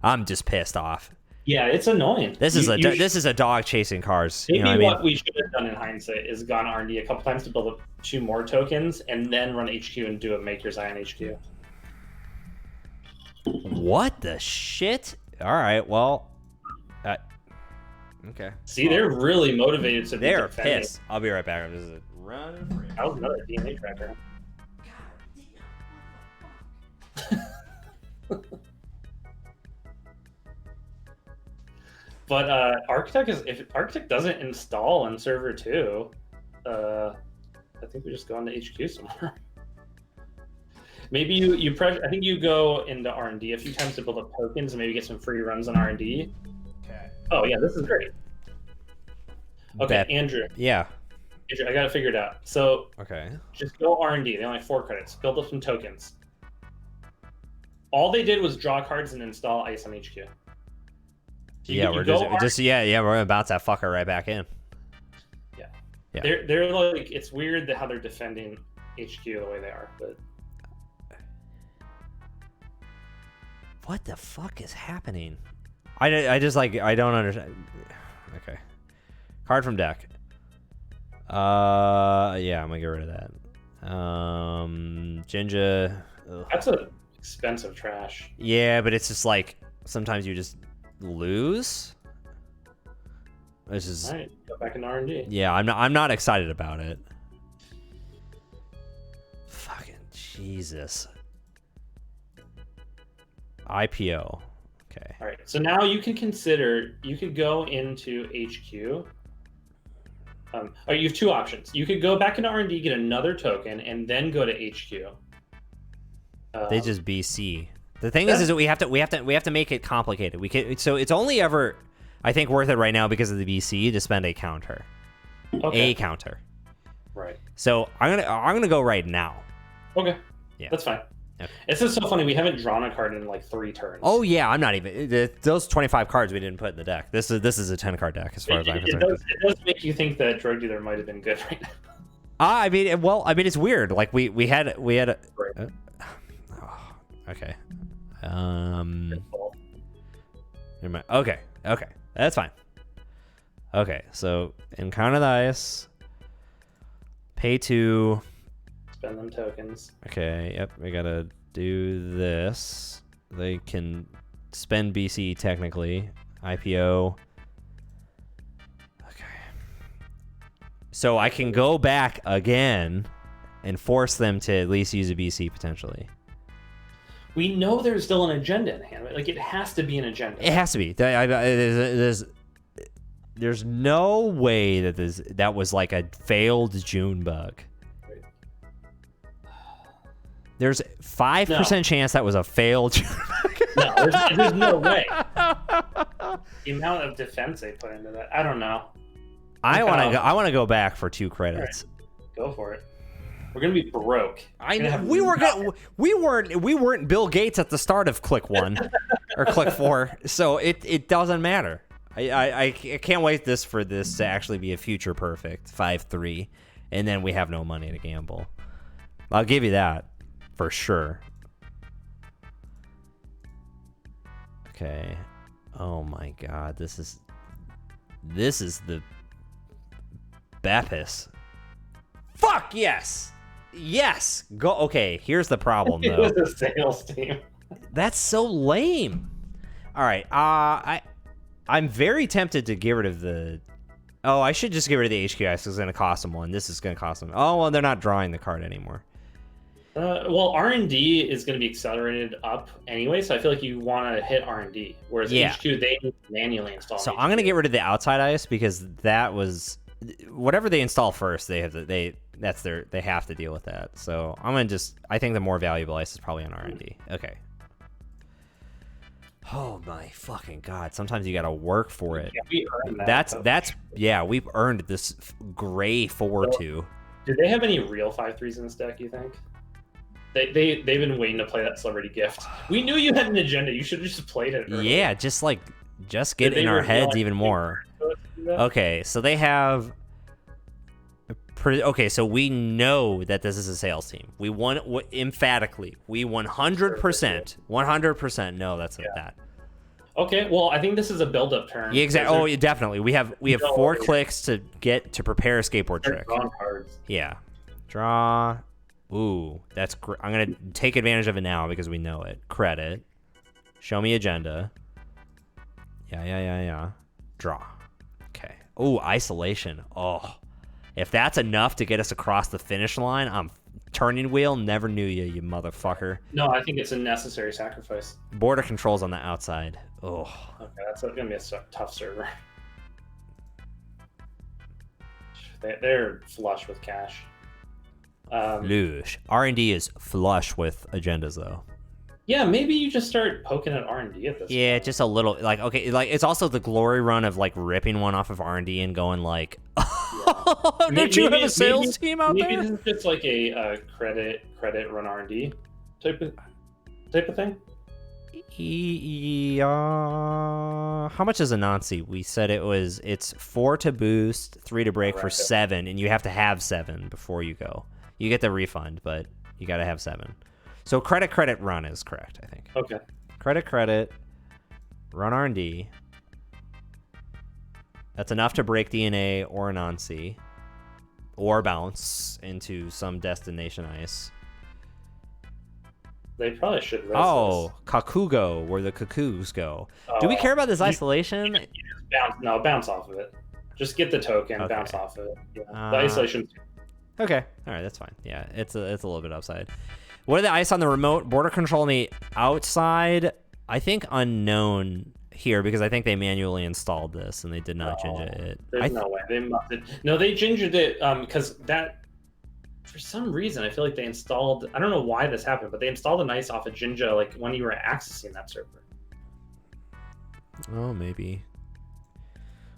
I'm just pissed off. Yeah, it's annoying. This is a dog chasing cars. Maybe You know what I mean? what we should have done in hindsight is gone R&D a couple times to build up 2 more tokens and then run HQ and do a Maker's Eye on HQ. What the shit? All right, well, okay. See, they're really motivated to be They're defending. pissed. I'll be right back. I'm just running. That was another DNA tracker. But if Architect doesn't install on server 2, I think we just go into HQ somewhere. Maybe you pressure. I think you go into R&D a few times to build up tokens and maybe get some free runs on R&D. Okay. Oh yeah, this is great. Okay, Andrew, Yeah. I got it figured out. So Okay. just go R&D. They only have 4 credits. Build up some tokens. All they did was draw cards and install ice on HQ. Yeah, we're we're about to fucker right back in. Yeah. They're like, it's weird how they're defending HQ the way they are, but What the fuck is happening? I just like I don't understand. Okay. Card from deck. Yeah, I'm gonna get rid of that. Jinja. Ugh. that's a expensive trash. Yeah, but it's just like sometimes you just lose. This is All right, go back into R&D. yeah. I'm not excited about it. Fucking Jesus. IPO. Okay. All right, so now you can consider, you could go into HQ. You have 2 options. You could go back into R&D, get another token, and then go to HQ. They just BC. The thing is that we have to make it complicated. So it's only ever, I think, worth it right now because of the BC to spend a counter, Okay. a counter. Right. So I'm gonna go right now. Okay. Yeah. That's fine. Okay. It's just so funny. We haven't drawn a card in like 3 turns. Oh yeah, I'm not even those 25 cards we didn't put in the deck. This is a 10 card deck as far as I'm concerned. It does make you think that Drug Dealer might have been good right now. I mean, it's weird. Like we had a. Okay. Never mind. Okay, that's fine. Okay, so encounter the ice. Pay 2. Spend them tokens. Okay, yep, we gotta do this. They can spend BC technically. IPO. Okay. So I can go back again and force them to at least use a BC potentially. We know there's still an agenda in hand. Like, it has to be an agenda. It has to be. There's no way that was like a failed June bug. There's 5% chance that was a failed June bug. No, there's no way. The amount of defense they put into that, I don't know. I want to go back for 2 credits. Right. Go for it. We're gonna be broke. I know we weren't Bill Gates at the start of Click 1 or Click 4, so it doesn't matter. I can't wait for this to actually be a future perfect 5-3, and then we have no money to gamble. I'll give you that for sure. Okay. Oh my God, this is the Bepis. Fuck yes. Yes. Go. Okay. Here's the problem though. It was a sales team. That's so lame. All right. I'm very tempted to get rid of the. Oh, I should just get rid of the HQS because it's going to cost them 1. This is going to cost them. Oh, well, they're not drawing the card anymore. Well, R&D is going to be accelerated up anyway, so I feel like you want to hit R&D. Whereas HQ, they manually install. So I'm going to get rid of the outside ice because that was whatever they install first. They have they have to deal with that. So I'm going to I think the more valuable ice is probably on R&D. Okay. Oh my fucking God! Sometimes you gotta work for it. Yeah, we earned that. We've earned this gray 4/2. Do they have any real 5/3s in this deck? You think? They've been waiting to play that celebrity gift. We knew you had an agenda. You should have just played it early. Yeah, just get in our heads even more. Okay, so they have. Okay, so we know that this is a sales team. We won emphatically. We 100% know that's that. Okay, well, I think this is a build-up turn. Yeah, exactly. Oh, definitely. We have 4 clicks to prepare a skateboard trick. Cards. Yeah, draw. Ooh, that's great. I'm gonna take advantage of it now because we know it. Credit. Show me agenda. Yeah. Draw. Okay. Ooh, isolation. Oh. If that's enough to get us across the finish line, I'm turning wheel. Never knew you motherfucker. No, I think it's a necessary sacrifice. Border controls on the outside. Oh. Okay, that's going to be a tough server. They're flush with cash. Luge. R&D is flush with agendas, though. Yeah, maybe you just start poking at R&D at this point. Yeah, just a little. It's also the glory run of ripping one off of R&D and going don't you have a sales team out there? Maybe this is just like a credit run R&D type of thing. How much is a Nancy? We said it's 4 to boost, 3 to break for 7, and you have to have 7 before you go. You get the refund, but you got to have 7. So credit run is correct, I think. Okay. Credit run R&D. That's enough to break DNA or an Nancy, or bounce into some destination ice. They probably should rest this. Kakugo, where the cuckoos go. Do we care about this isolation? You just bounce off of it. Just get the token, okay. Bounce off of it. Yeah. The isolation. Okay, all right, that's fine. Yeah, it's a little bit upside. What are the ice on the remote? Border control on the outside? I think unknown here because I think they manually installed this and they did not ginger it. There's no way. They must have. No, they gingered it because that. For some reason, I feel like they installed. I don't know why this happened, but they installed an ice off of Jinja when you were accessing that server. Oh, maybe.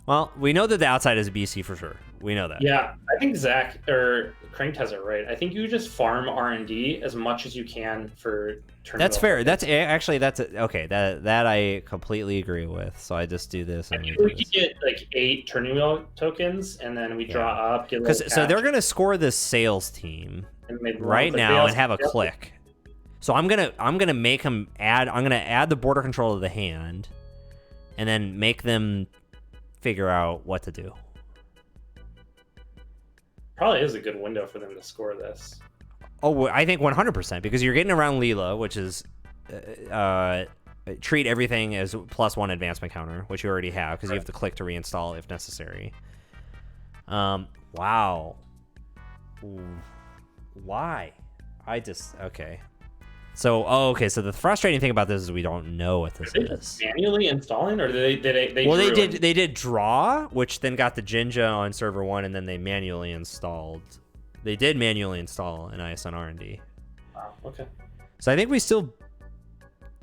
Well, we know that the outside is a BC for sure. We know that. Yeah, I think Zach or Cranked has it right. I think you just farm R&D as much as you can for turn. That's fair. That's okay. That I completely agree with. So I just do this. And we could get like 8 turning wheel tokens, and then we draw up. So they're gonna score this sales team right now and have a click. So I'm gonna make them add. I'm gonna add the border control to the hand, and then make them figure out what to do. Probably is a good window for them to score this. Oh, I think 100%, because you're getting around Leela, which is treat everything as +1 advancement counter, which you already have, because you have to click to reinstall if necessary. Wow. Why? Okay. So, so the frustrating thing about this is we don't know what this is. Manually installing, or did they? Well, they did draw, which then got the Jinja on server 1, and then they manually installed. They did manually install an ISN R&D. Wow. Okay. So I think we still.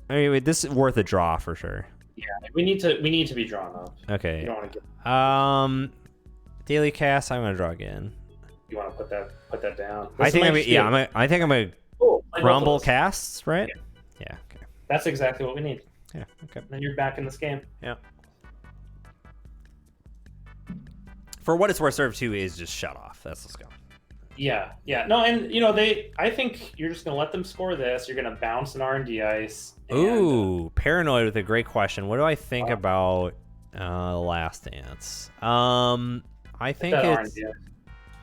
I mean, this is worth a draw for sure. Yeah, we need to be drawn up. Okay. You don't want to get. Daily cast. I'm gonna draw again. You want to put that down? I think I'm gonna. Grumble casts, right? Yeah. Okay. That's exactly what we need. Yeah. Okay. Then you're back in this game. Yeah. For what it's worth, serve 2 is just shut off. Let's go. Yeah. No, and I think you're just gonna let them score this. You're gonna bounce an R&D ice. Ooh, paranoid with a great question. What do I think about Last Dance? I think it's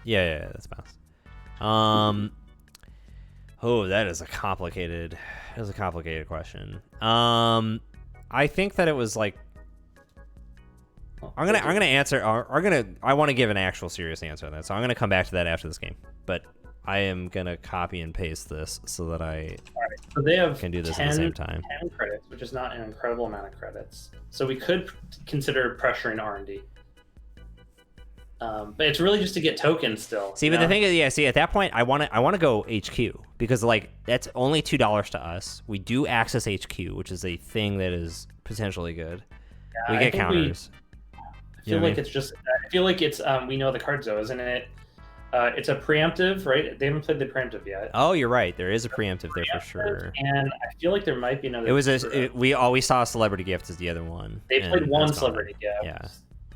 yeah, that's bounce. Oh, that is a complicated question. I think that it was like I'm gonna answer. I want to give an actual serious answer on that, so I'm gonna come back to that after this game. But I am gonna copy and paste this so that so they have can do this at the same time. 10 credits, which is not an incredible amount of credits. So we could consider pressuring R&D. But it's really just to get tokens still. See, but the thing is, at that point, I want to go HQ, because like that's only $2 to us. We do access HQ, which is a thing that is potentially good. Yeah, we get counters. I feel like it's just. I feel like it's. We know the cards though, isn't it? It's a preemptive, right? They haven't played the preemptive yet. Oh, you're right. There is a preemptive there for sure. And I feel like there might be another. It was we always saw a celebrity gift as the other one. They played one celebrity gift. Yeah.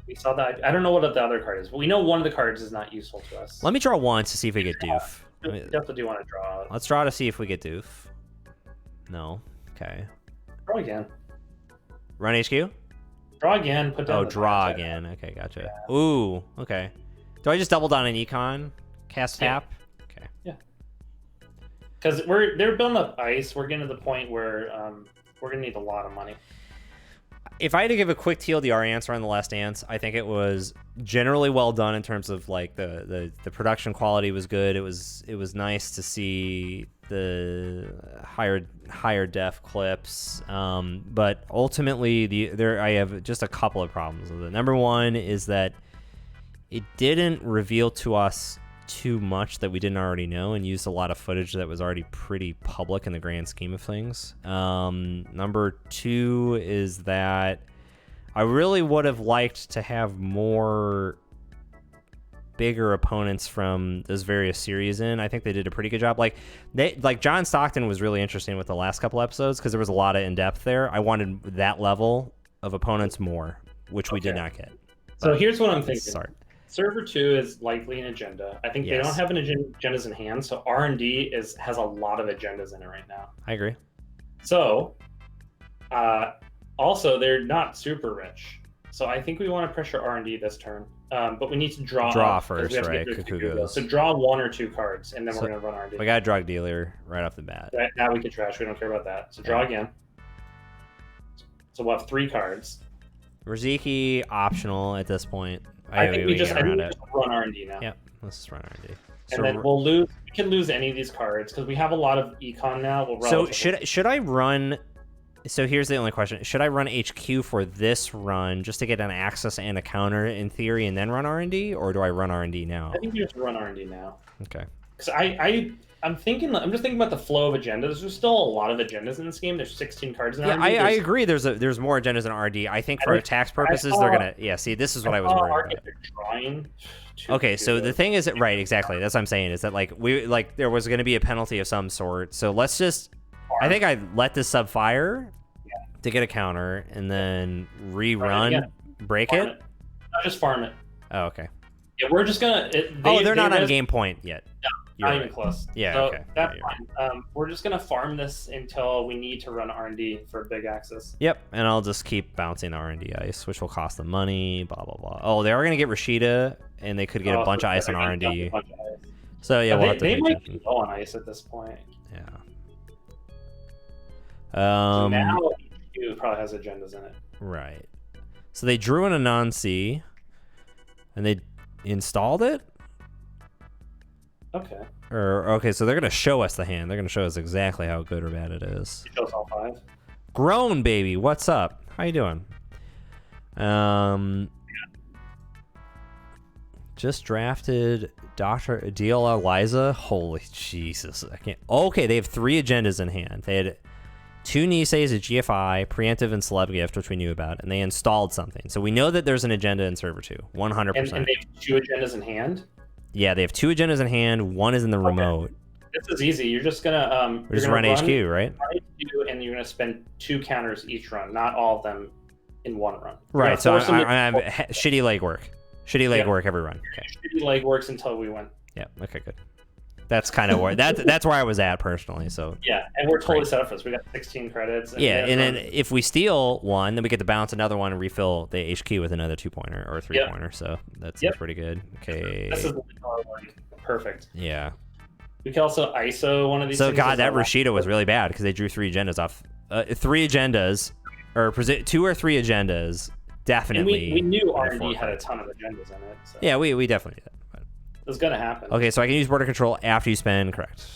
We saw that. I don't know what the other card is, but we know one of the cards is not useful to us. Let me draw once to see if we get doof. Definitely do want to draw. Let's draw to see if we get doof. No. Okay. Draw again. Run HQ? Draw again. Put down. Oh, draw again. Okay, gotcha. Yeah. Ooh. Okay. Do I just double down an econ? Cast tap? Okay. Yeah. Because they're building up ice. We're getting to the point where we're gonna need a lot of money. If I had to give a quick TLDR answer on The Last Dance, I think it was generally well done in terms of like the production quality was good. It was nice to see the higher def clips, but ultimately I have just a couple of problems with it. Number one is that it didn't reveal to us too much that we didn't already know, and used a lot of footage that was already pretty public in the grand scheme of things. Number two is that I really would have liked to have more bigger opponents from those various series in. I think they did a pretty good job. Like John Stockton was really interesting with the last couple episodes because there was a lot of in-depth there. I wanted that level of opponents more, which we did not get. So here's what I'm thinking. Sorry. Server 2 is likely an agenda. I think they don't have agendas in hand, so R&D has a lot of agendas in it right now. I agree. So, also they're not super rich, so I think we want to pressure R&D this turn. But we need to draw first, right? So draw 1 or 2 cards, and then we're gonna run R&D. We got a drug dealer right off the bat. Right now we can trash. We don't care about that. So draw again. So we'll have 3 cards. Riziki optional at this point. I think we just run R&D now. Yep, let's just run R&D. And then we'll lose. We can lose any of these cards because we have a lot of econ now. So should I run? So here's the only question: should I run HQ for this run just to get an access and a counter in theory, and then run R&D, or do I run R&D now? I think you just run R&D now. Okay. Because I'm just thinking about the flow of agendas. There's still a lot of agendas in this game. There's 16 cards in Yeah, R&D. I agree. There's more agendas in R&D. I think for tax purposes, they're gonna. Yeah, see, this is what I was worried about. Drawing. Okay, so the thing is, right, exactly. That's what I'm saying. Is that like there was gonna be a penalty of some sort. So let's just. I think I let this sub fire to get a counter, and then rerun, break farm it. No, just farm it. Oh, okay. Yeah, we're just gonna. They're not on game point yet. No, not even close. Yeah, so okay. That's Yeah, fine. We're just gonna farm this until we need to run R&D for big access. Yep, and I'll just keep bouncing R&D ice, which will cost them money. Blah blah blah. Oh, they are gonna get Rashida, and they could get a bunch of ice on R&D. So yeah, we'll have to pay might attention. be low on ice at this point. Yeah. So now HQ probably has agendas in it. Right. So they drew in a non-C, and they installed it. Okay. Okay, so they're gonna show us the hand. They're gonna show us exactly how good or bad it is. It shows all 5. Grown baby, what's up? How you doing? Just drafted Dr. DLL Liza. Holy Jesus, I can't. Okay, they have 3 agendas in hand. They had 2 Niseis, a GFI, preemptive, and celeb gift, which we knew about, and they installed something. So we know that there's an agenda in server 2, 100%. And they have 2 agendas in hand. Yeah, they have 2 agendas in hand. 1 is in the remote. This is easy. You're just gonna We're just run HQ, right? Run HQ, and you're gonna spend 2 counters each run, not all of them in one run. Right. So I'm shitty legwork. Shitty legwork every run. Okay. Shitty leg works until we win. Yeah. Okay. Good. That's kind of where that's where I was at personally. So yeah, and we're totally set up for this. We got 16 credits. And and then if we steal one, then we get to bounce another one and refill the HQ with another 2-pointer or 3-pointer. So that's pretty good. Okay. This is perfect. Yeah. We can also ISO one of these. So things God, that Rashida was really bad because they drew 3 agendas off. 3 agendas, or 2 or 3 agendas. Definitely. And we knew R&D had a ton of agendas in it. So. Yeah, we definitely did. It's gonna happen. Okay, so I can use border control after you spend, correct?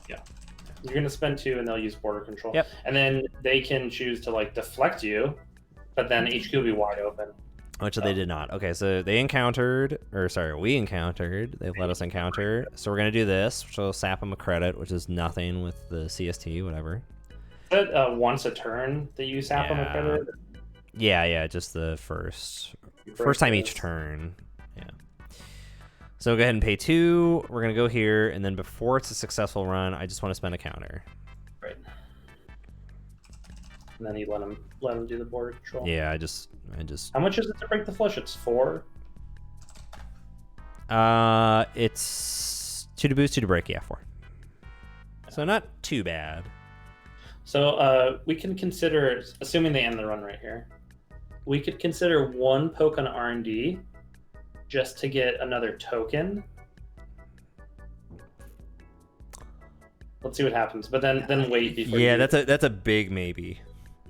Yeah. You're gonna spend 2 and they'll use border control. Yep. And then they can choose to like deflect you, but then HQ will be wide open. Which they did not. Okay, so they encountered, or sorry, we encountered. They've let us encounter. So we're gonna do this, which will sap them a credit, which is nothing with the CST, whatever. Is that once a turn that you sap them a credit? Yeah, just the first time each turn. Yeah. So go ahead and pay 2. We're gonna go here, and then before it's a successful run, I just want to spend a counter. Right. And then you let them do the border control. Yeah, I just. How much is it to break the flush? It's 4. It's 2 to boost, 2 to break. Yeah, 4. So not too bad. So we can consider, assuming they end the run right here, we could consider 1 poke on R&D just to get another token. Let's see what happens, but then wait before. Yeah, that's a big maybe.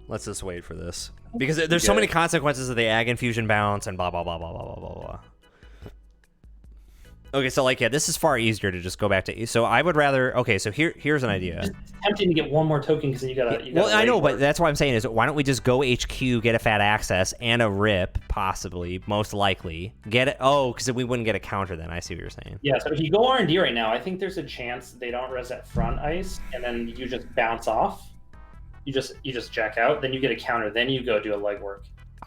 Let's just wait for this because there's so many consequences of the ag infusion bounce and blah blah blah blah blah blah blah blah. Okay, so like this is far easier to just go back to. So I would rather. Okay, so here's an idea. It's tempting to get 1 more token because then you gotta. Well, I know, but that's what I'm saying is why don't we just go HQ, get a fat access and a rip, possibly, most likely get it. Oh, because we wouldn't get a counter then. I see what you're saying. Yeah, so if you go R&D right now, I think there's a chance they don't res that front ice, and then you just bounce off. You just jack out, then you get a counter, then you go do a legwork.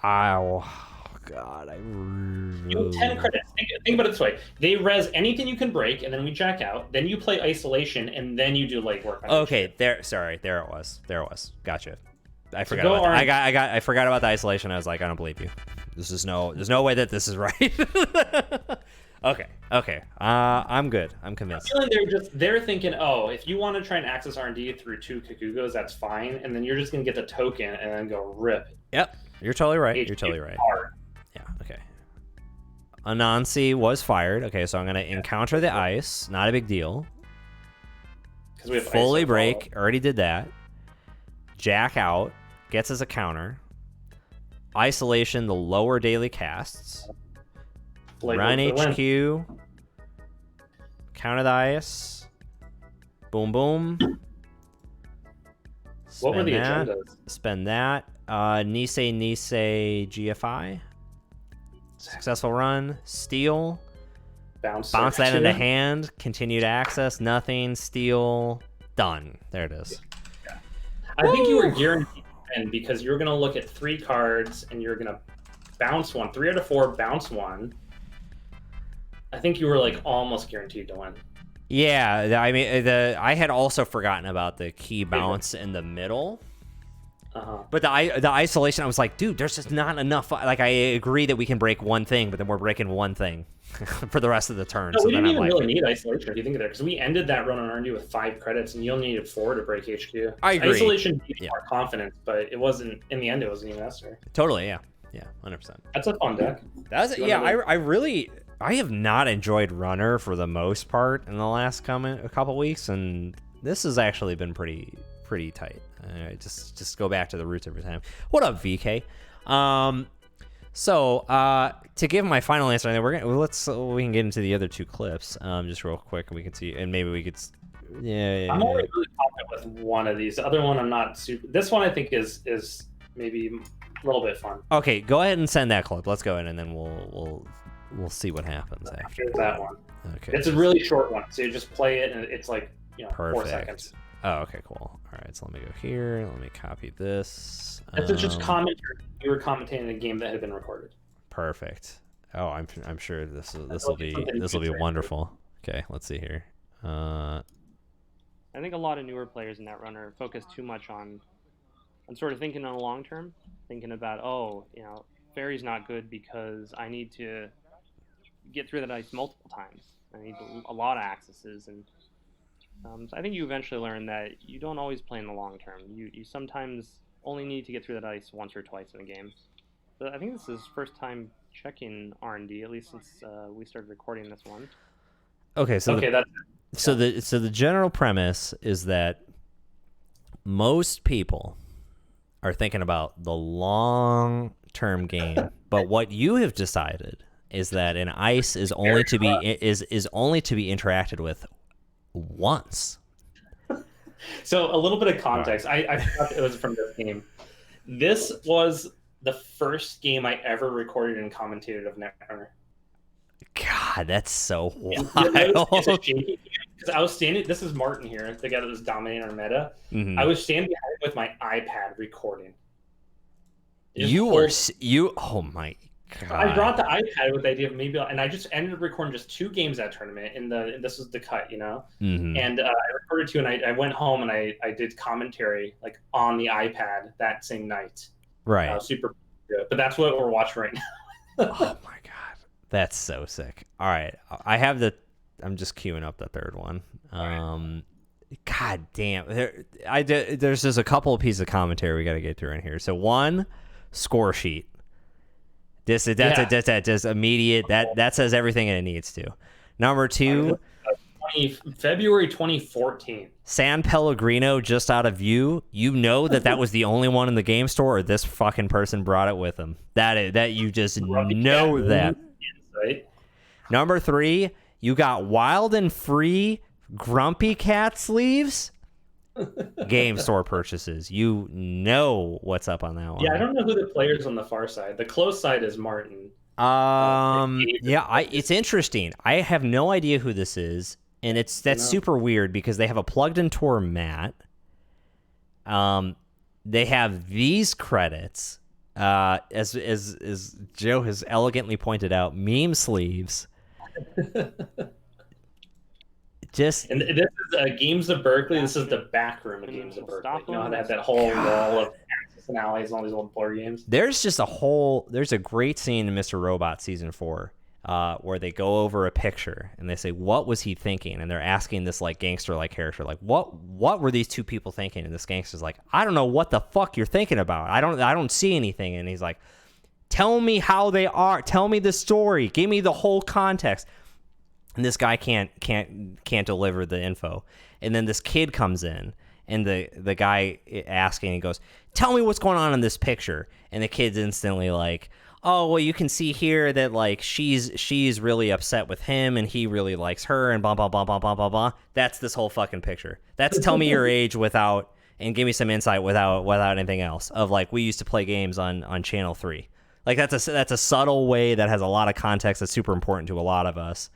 Oh God, I really... You have 10 credits. Think about it this way: they res anything you can break, and then we jack out. Then you play isolation, and then you do legwork. Okay, there it was. Gotcha. I forgot about that. I forgot about the isolation. I was like, I don't believe you. There's no way that this is right. Okay. I'm good. I'm convinced. I'm feeling they're thinking, oh, if you want to try and access R&D through 2 Kakugos, that's fine, and then you're just gonna get the token and then go rip. Yep, you're totally right. You're totally right. Yeah. Okay. Anansi was fired. Okay, so I'm gonna encounter the ice. Not a big deal. Because we have fully break. Already did that. Jack out gets us a counter. Isolation the lower daily casts. Run HQ. Counter the ice. Boom, boom. What were the agendas? Spend that. Nisei GFI. Successful run. Steal. bounce that into hand, continue to access, nothing, steal, done. There it is. I think you were guaranteed to win because you were going to look at 3 cards and you're going to bounce one. 3 out of 4, bounce one. I think you were like almost guaranteed to win. Yeah, I mean, I had also forgotten about the key bounce in the middle. But the isolation, I was like, dude, there's just not enough. Like, I agree that we can break one thing, but then we're breaking one thing for the rest of the turn. No, so we didn't even like, really need isolation if you think of it, because we ended that run on R&D with 5 credits, and you only needed 4 to break HQ. I agree. Isolation gave more confidence, but it wasn't. In the end, it wasn't even necessary. Totally, yeah, 100%. That's a fun deck. I have not enjoyed Runner for the most part in the last a couple weeks, and this has actually been pretty tight. Just go back to the roots every time. What up, VK? So to give my final answer, we can get into the other 2 clips just real quick, and we can see, and maybe we could. I'm already really confident with one of these. The other one, I'm not super. This one I think is maybe a little bit fun. Okay, go ahead and send that clip. Let's go in, and then we'll see what happens after. Here's that one. Okay. It's a really short one, so you just play it, and it's like Perfect. 4 seconds. Oh, okay, cool. All right, so let me go here. Let me copy this. This is just commentary. You were commentating a game that had been recorded. Perfect. Oh, I'm sure this will be wonderful. Okay, let's see here. I think a lot of newer players in Netrunner focus too much on sort of thinking on the long term, thinking about, Fairy's not good because I need to get through that ice multiple times. I need a lot of accesses, and so I think you eventually learn that you don't always play in the long term. You sometimes only need to get through that ice once or twice in a game. So I think this is first time checking R&D, at least since we started recording this one. Okay, so the general premise is that most people are thinking about the long-term game, but what you have decided is that an ice is only to be interacted with once. So a little bit of context. I thought it was from this game. This was the first game I ever recorded and commentated of Netrunner. God, that's so wild. Because I was standing. This is Martin here, the guy that was dominating our meta. Mm-hmm. I was standing behind with my iPad recording. Oh my God. I brought the iPad with the idea of maybe, and I just ended up recording just 2 games that tournament. And this was the cut, Mm-hmm. And I recorded 2, and I went home and I did commentary like on the iPad that same night. Right. Super good. But that's what we're watching right now. Oh my God, that's so sick. All right, I'm just queuing up the third one. God damn, there's just a couple of pieces of commentary we got to get through in here. So one, score sheet. That's just immediate. That says everything it needs to. Number 2, February 2014. San Pellegrino just out of view. You know that was the only one in the game store, or this fucking person brought it with them. That you just know that. Right? Number 3, you got Wild and Free Grumpy Cat sleeves. Game store purchases. You know what's up on that one. Yeah, I don't know who the players on the far side. The close side is Martin. It's interesting. I have no idea who this is, and that's super weird because they have a plugged-in tour mat. They have these credits, as Joe has elegantly pointed out, meme sleeves. And this is Games of Berkeley. This is the back room of Games of Berkeley. You know how they have that whole wall of Axis and Allies and all these old blur games? There's a great scene in Mr. Robot Season 4 where they go over a picture and they say, what was he thinking? And they're asking this like gangster-like character, like, what were these 2 people thinking? And this gangster's like, I don't know what the fuck you're thinking about. I don't see anything. And he's like, tell me how they are. Tell me the story. Give me the whole context. And this guy can't deliver the info. And then this kid comes in, and the guy asking, he goes, tell me what's going on in this picture. And the kid's instantly like, oh, well, you can see here that like she's really upset with him, and he really likes her, and blah blah blah blah blah blah blah. That's this whole fucking picture. That's tell me your age without, and give me some insight without anything else. Of like, we used to play games on Channel 3. Like that's a subtle way that has a lot of context that's super important to a lot of us.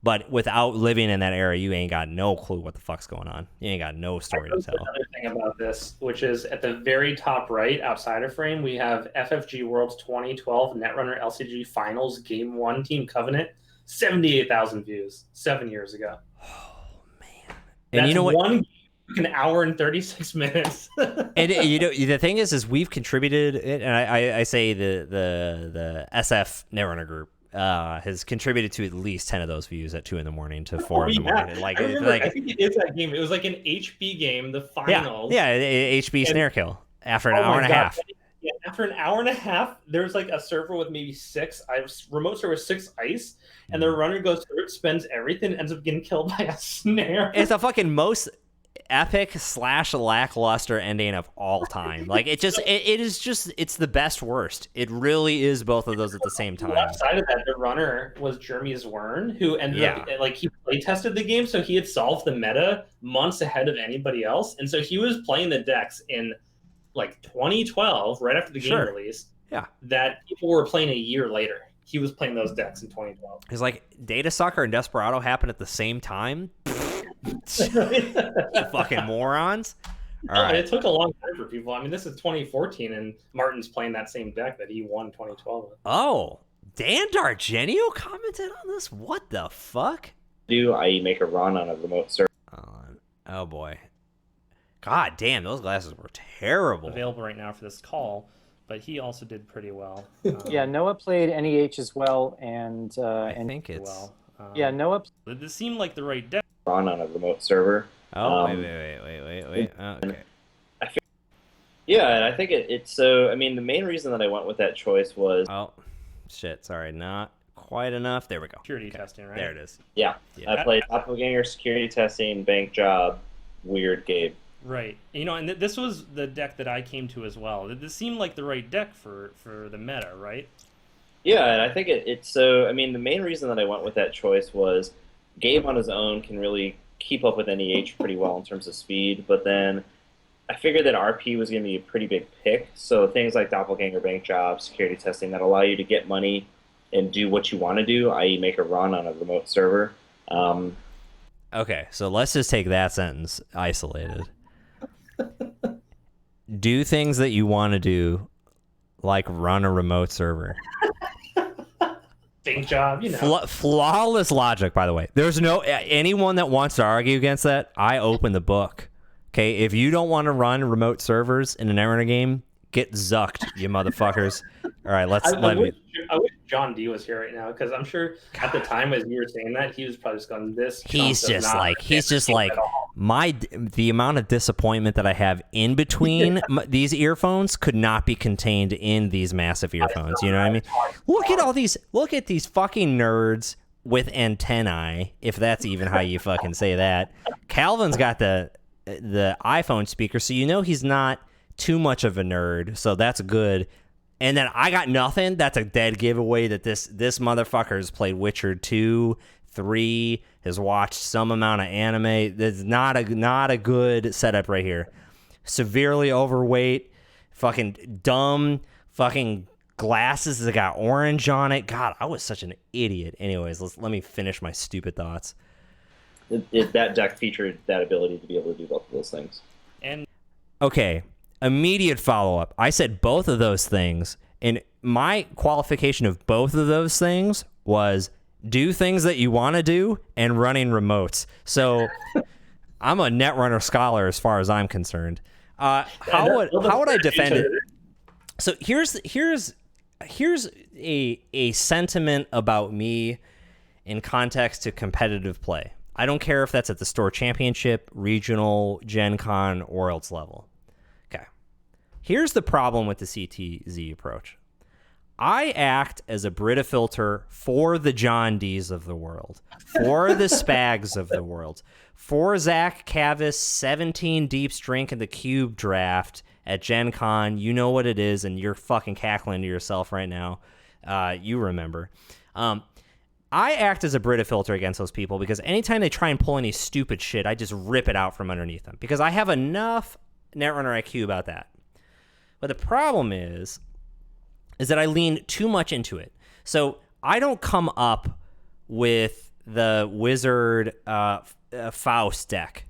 But without living in that era, you ain't got no clue what the fuck's going on. You ain't got no story to tell. Another thing about this, which is at the very top right, outside of frame, we have FFG Worlds 2012 Netrunner LCG Finals Game 1 Team Covenant, 78,000 views 7 years ago. Oh, man. And you know what? An hour and 36 minutes. And you know, the thing is we've contributed, and I say the SF Netrunner group has contributed to at least 10 of those views at 2 in to 4 in the morning. I think it is that game. It was like an HB game, the finals. Yeah, HB snare kill after an hour and a half. Yeah, after an hour and a half, there's like a server with maybe 6 remote server 6 ice, and the runner goes through it, spends everything, ends up getting killed by a snare. It's the fucking most epic / lackluster ending of all time. Like it's the best worst. It really is both of those at the same time. Left side of that, the runner was Jeremy Zwern, who ended up like he play tested the game, so he had solved the meta months ahead of anybody else, and so he was playing the decks in like 2012, right after the game release. Yeah, that people were playing a year later. He was playing those decks in 2012. It's like Data Sucker and Desperado happened at the same time. You fucking morons. All right. It took a long time for people. I mean, this is 2014, and Martin's playing that same deck that he won 2012 with. Oh, Dan Dargenio commented on this? What the fuck? I make a run on a remote server. Oh, boy. God damn, those glasses were terrible. Available right now for this call, but he also did pretty well. Yeah, Noah played NEH as well, and I think it's... yeah, Noah... This seemed like the right deck. Run on a remote server. Oh, wait. Okay. Yeah, and I think it's so. I mean, the main reason that I went with that choice was. Oh, shit! Sorry, not quite enough. There we go. Security testing, right? There it is. Yeah. I played Doppelganger, security testing, bank job, weird game. Right. You know, and this was the deck that I came to as well. This seemed like the right deck for the meta, right? Yeah, and I think it's so. I mean, the main reason that I went with that choice was Gabe on his own can really keep up with NEH pretty well in terms of speed, but then I figured that RP was going to be a pretty big pick. So things like Doppelganger, bank job, security testing that allow you to get money and do what you want to do, i.e. make a run on a remote server. Okay, so let's just take that sentence isolated. Do things that you want to do, like run a remote server. Big job, you know. Flawless logic, by the way. There's no anyone that wants to argue against that. I open the book. Okay, if you don't want to run remote servers in an Netrunner game, get zucked, you motherfuckers. All right, I wish John D was here right now, because I'm sure at the time as you were saying that, he was probably just going, "This." He's just like the amount of disappointment that I have in between these earphones could not be contained in these massive earphones. You know what I mean? Look at these fucking nerds with antennae, if that's even how you fucking say that. Calvin's got the iPhone speaker, so you know he's not too much of a nerd, so that's good. And then I got nothing. That's a dead giveaway that this motherfucker has played Witcher 2, 3, has watched some amount of anime. That's not a good setup right here. Severely overweight, fucking dumb, fucking glasses that got orange on it. God, I was such an idiot. Anyways, let me finish my stupid thoughts. That deck featured that ability to be able to do both of those things. And okay. Immediate follow-up. I said both of those things, and my qualification of both of those things was do things that you want to do and running remotes. So I'm a Netrunner scholar as far as I'm concerned. How would I defend it? So here's a sentiment about me in context to competitive play. I don't care if that's at the store championship, regional, Gen Con, or else level. Here's the problem with the CTZ approach. I act as a Brita filter for the John D's of the world, for the Spags of the world, for Zach Cavis 17 deeps drink in the cube draft at Gen Con. You know what it is, and you're fucking cackling to yourself right now. You remember. I act as a Brita filter against those people because anytime they try and pull any stupid shit, I just rip it out from underneath them because I have enough Netrunner IQ about that. But the problem is that I lean too much into it. So I don't come up with the Wizard Faust deck.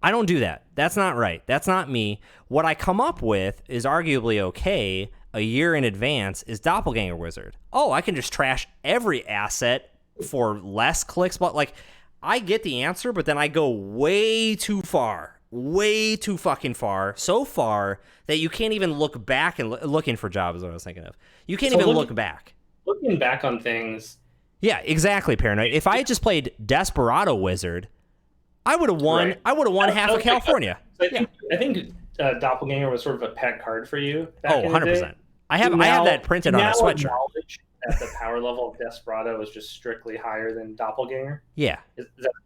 I don't do that. That's not right. That's not me. What I come up with is arguably okay a year in advance is Doppelganger Wizard. Oh, I can just trash every asset for less clicks, but like I get the answer, but then I go way too far. Way too fucking far. So far that you can't even look back and looking for jobs is what I was thinking of. You can't even look back. Looking back on things. Yeah, exactly, Paranoid. If I had just played Desperado Wizard, I would have won. Right. I would have won half of California. I think Doppelganger was sort of a pet card for you. Oh, 100%. I have that printed on a sweatshirt. That the power level of Desperado is just strictly higher than Doppelganger. Yeah.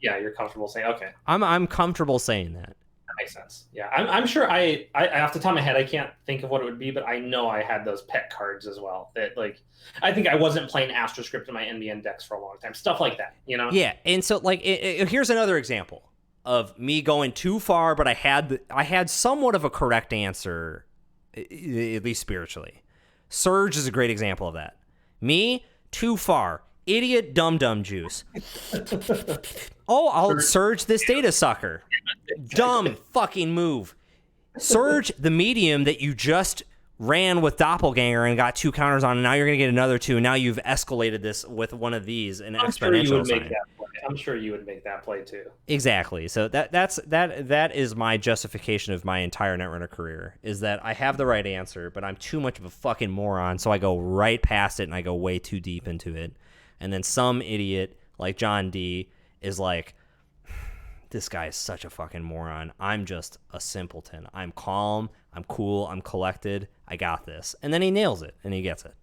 Yeah, you're comfortable saying okay. I'm comfortable saying that. That makes sense. Yeah, I'm sure. I off the top of my head, I can't think of what it would be, but I know I had those pet cards as well. That like, I think I wasn't playing AstroScript in my NBN decks for a long time. Stuff like that, you know. Yeah, and so like, here's another example of me going too far, but I had somewhat of a correct answer, at least spiritually. Surge is a great example of that. Me, too far. Idiot dum-dum juice. Oh, I'll Surge this data sucker. Dumb fucking move. Surge the medium that you just ran with Doppelganger and got 2 counters on, and now you're going to get another 2, and now you've escalated this with one of these, an exponential sign. I'm sure you would make that play too. Exactly. So that is my justification of my entire Netrunner career, is that I have the right answer, but I'm too much of a fucking moron, so I go right past it and I go way too deep into it. And then some idiot like John D is like, this guy is such a fucking moron. I'm just a simpleton. I'm calm, I'm cool, I'm collected, I got this. And then he nails it and he gets it.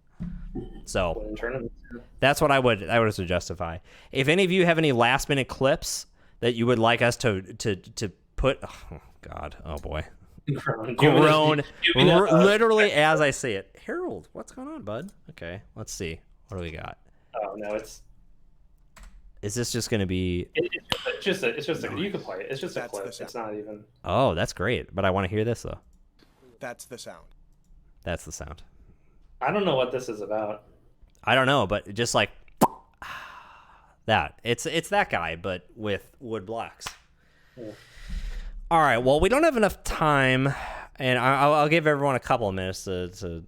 So that's what I would justify. If any of you have any last minute clips that you would like us to put, oh God, oh boy, groan, literally as I say it. Harold, what's going on, bud? Okay, let's see. What do we got? Oh no, is this just going to be? It's just a you can play it. It's just a clip. It's not even. Oh, that's great. But I want to hear this though. That's the sound. That's the sound. I don't know what this is about. I don't know, but just like that. It's that guy, but with wood blocks. Yeah. All right. Well, we don't have enough time, and I'll give everyone a couple of minutes to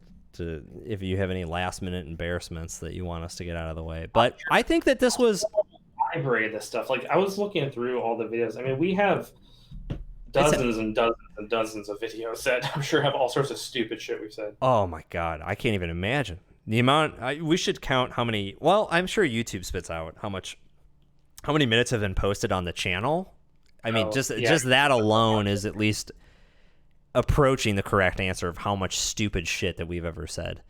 if you have any last minute embarrassments that you want us to get out of the way. But I think that this was library of this stuff. Like I was looking through all the videos. I mean, we have dozens and dozens and dozens of videos that I'm sure have all sorts of stupid shit we've said. Oh my God, I can't even imagine the amount. We should count how many. Well, I'm sure YouTube spits out how many minutes have been posted on the channel. I mean, just that alone is at least approaching the correct answer of how much stupid shit that we've ever said.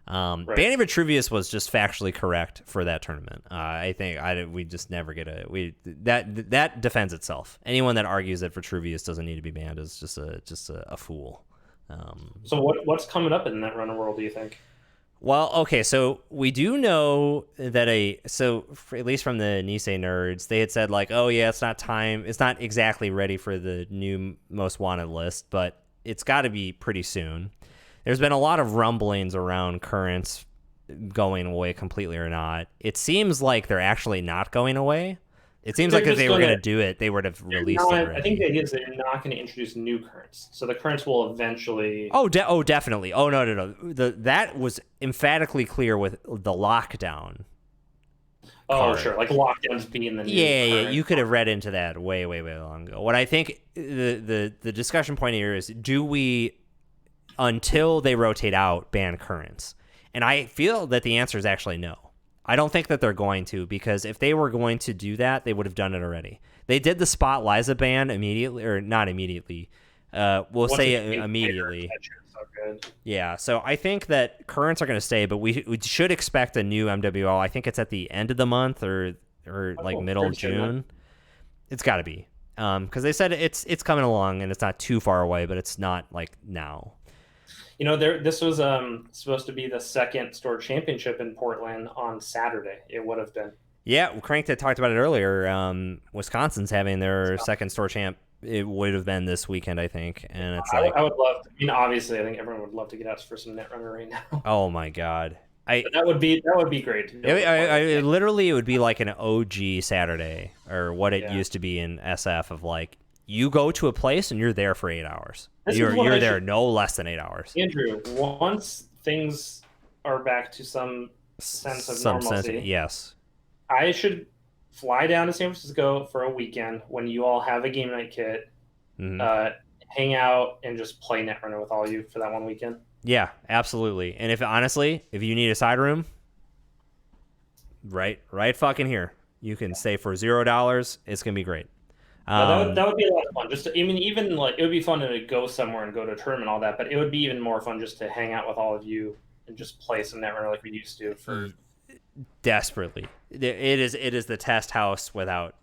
Right. Banny Vitruvius was just factually correct for that tournament. I think we just never get that defends itself. Anyone that argues that Vitruvius doesn't need to be banned is just a fool. So what's coming up in Netrunner world, do you think? Well, okay, so we do know that at least from the Nisei nerds, they had said like, oh yeah, it's not exactly ready for the new most wanted list, but it's got to be pretty soon. There's been a lot of rumblings around currents going away completely or not. It seems like they're actually not going away. It seems like if they were going to do it, they would have released it already. I think the idea is they're not going to introduce new currents. So the currents will eventually... Oh, definitely. Oh, no. That was emphatically clear with the lockdown. Oh, card. Sure. Like lockdowns being the new Yeah. You could have read into that way long ago. What I think the discussion point here is, do we, until they rotate out, ban currents? And I feel that the answer is actually no. I don't think that they're going to, because if they were going to do that, they would have done it already. They did the Spot Liza ban immediately, or not immediately. We'll say immediately. Yeah, so I think that currents are going to stay, but we should expect a new MWL. I think it's at the end of the month or like middle of June. It's got to be, because they said it's coming along and it's not too far away, but it's not like now. You know, this was supposed to be the second store championship in Portland on Saturday. It would have been. Yeah, Crank had talked about it earlier. Wisconsin's having their second store champ. It would have been this weekend, I think, and it's like I would love to, obviously, I think everyone would love to get us for some Netrunner right now. Oh my God, that would be great. Literally, it would be like an OG Saturday, or what it used to be in SF, of like you go to a place and you're there for 8 hours. You're there no less than 8 hours. Andrew, once things are back to some sense of normalcy, yes, I should fly down to San Francisco for a weekend when you all have a game night kit, hang out and just play Netrunner with all of you for that one weekend. Yeah, absolutely. And if you need a side room, right fucking here, you can stay for $0. It's gonna be great. That would be a lot of fun. Even like it would be fun to go somewhere and go to a tournament and all that, but it would be even more fun just to hang out with all of you and just play some Netrunner like we used to. Desperately, it is the test house without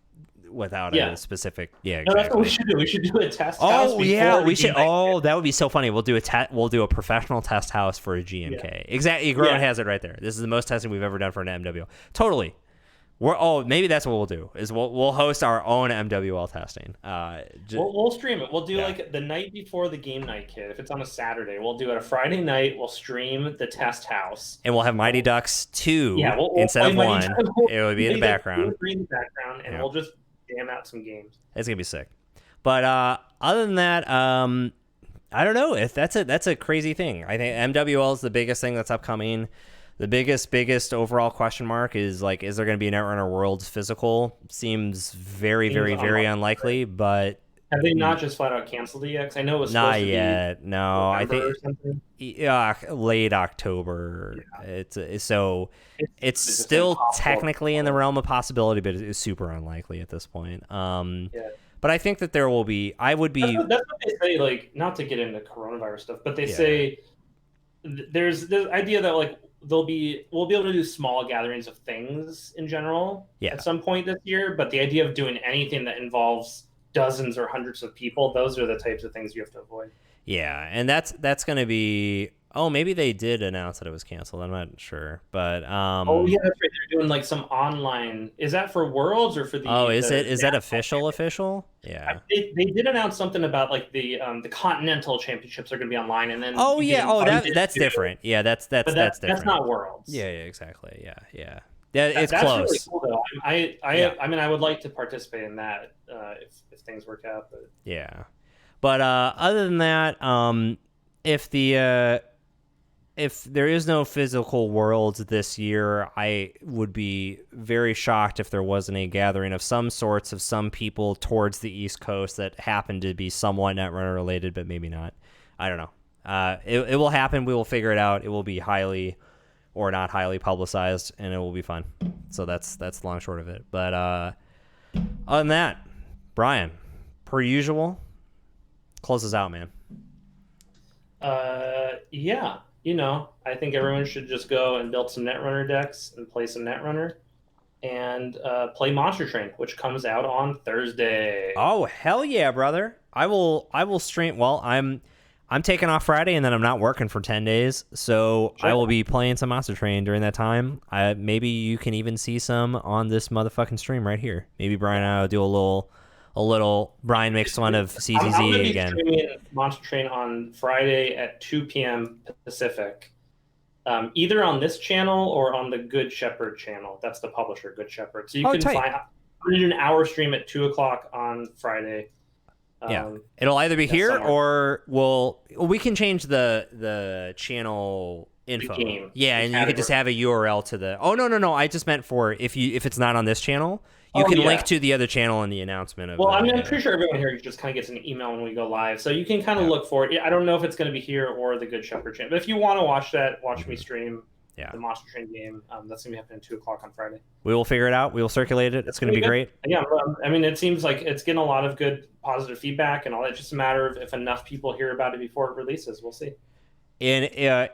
a specific. Yeah, exactly. No, that's what we should do. We should do a test house. Oh yeah, we should. Oh, that would be so funny. We'll do a professional test house for a GNK. Yeah. Exactly. Grown has it right there. This is the most testing we've ever done for an MWL. Totally. Maybe that's what we'll do. Is we'll host our own MWL testing. We'll stream it. We'll do like the night before the game night kit. If it's on a Saturday, we'll do it a Friday night. We'll stream the test house, and we'll have Mighty Ducks 2 instead of 1. It would be in the background. And we'll just jam out some games. It's gonna be sick. But other than that, I don't know if that's a crazy thing. I think MWL is the biggest thing that's upcoming. The biggest overall question mark is like, is there going to be a Netrunner Worlds physical? Seems very unlikely. But have they not just flat out canceled it yet? 'Cause I know it was not yet. No, I think late October. Yeah. It's still technically in the realm of possibility, but it's super unlikely at this point. But I think that there will be. That's what they say. Like, not to get into coronavirus stuff, but they say there's the idea that like we'll be able to do small gatherings of things in general at some point this year. But the idea of doing anything that involves dozens or hundreds of people, those are the types of things you have to avoid. Yeah, and that's going to be. Oh, maybe they did announce that it was canceled. I'm not sure, but oh yeah, that's right. They're doing like some online. Is that for Worlds or for the? Oh, is that official? Yeah. They did announce something about like the Continental Championships are going to be online, and then. Oh yeah. Oh, that's different. Yeah, that's different. That's not Worlds. Yeah, exactly. Yeah. It's that's close. Really cool, though. I mean, I would like to participate in that if things work out. But yeah, but other than that, if there is no physical Worlds this year, I would be very shocked if there wasn't a gathering of some sorts of some people towards the East Coast that happen to be somewhat Netrunner related, but maybe not. I don't know. It will happen. We will figure it out. It will be highly or not highly publicized, and it will be fun. So that's the long short of it. But other than that, Brian, per usual, close us out, man. Yeah. I think everyone should just go and build some Netrunner decks and play some Netrunner and play Monster Train, which comes out on Thursday. Oh, hell yeah, brother. I will stream. Well, I'm taking off Friday, and then I'm not working for 10 days, so sure. I will be playing some Monster Train during that time. Maybe you can even see some on this motherfucking stream right here. Maybe Brian and I will do a little Brian makes fun of CZZ again. I'm going to be streaming Monster Train on Friday at 2 p.m. Pacific, either on this channel or on the Good Shepherd channel. That's the publisher, Good Shepherd. So you can find. I'm going to do an hour stream at 2 o'clock on Friday. Yeah, it'll either be here or we can change the channel info. Yeah, and you could just have a URL to the. Oh no! I just meant for if it's not on this channel. You can link to the other channel in the announcement of. Well, I'm pretty sure everyone here just kind of gets an email when we go live, so you can kind of look for it. I don't know if it's going to be here or the Good Shepherd channel, but if you want to watch me stream the Monster Train game. That's going to be happening at 2 o'clock on Friday. We will figure it out. We will circulate it. It's going to be great. Yeah, I mean, it seems like it's getting a lot of good, positive feedback and all that. It's just a matter of if enough people hear about it before it releases. We'll see. And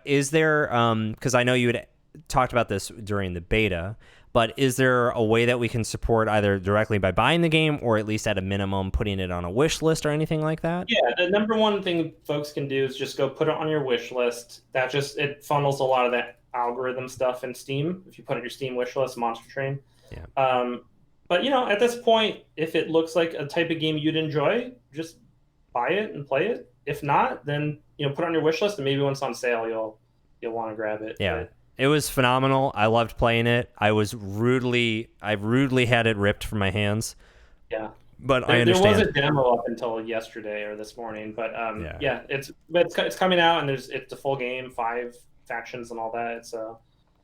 is there, because I know you had talked about this during the beta, but is there a way that we can support either directly by buying the game or at least at a minimum putting it on a wish list or anything like that? Yeah, the number one thing folks can do is just go put it on your wish list. It funnels a lot of that algorithm stuff in Steam. If you put it on your Steam wish list, Monster Train. Yeah. But at this point, if it looks like a type of game you'd enjoy, just buy it and play it. If not, then put it on your wish list, and maybe when it's on sale, you'll want to grab it. Yeah. It was phenomenal. I loved playing it. I rudely had it ripped from my hands. Yeah. But there, I understand. There was a demo up until yesterday or this morning, but yeah, it's coming out, and it's a full game, 5 factions and all that. So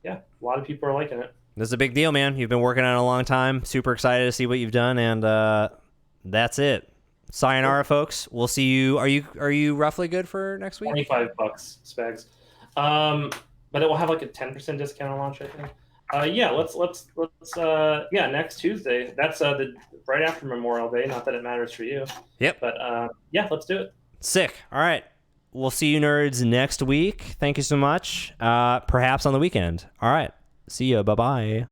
yeah, a lot of people are liking it. This is a big deal, man. You've been working on it a long time. Super excited to see what you've done, and that's it. Sayonara, folks. We'll see you. Are you roughly good for next week? $25, Spags. But it will have like a 10% discount on launch, I think. Yeah, let's next Tuesday. That's the right after Memorial Day. Not that it matters for you. Yep. But yeah, let's do it. Sick. All right. We'll see you nerds next week. Thank you so much. Perhaps on the weekend. All right. See ya. Bye-bye.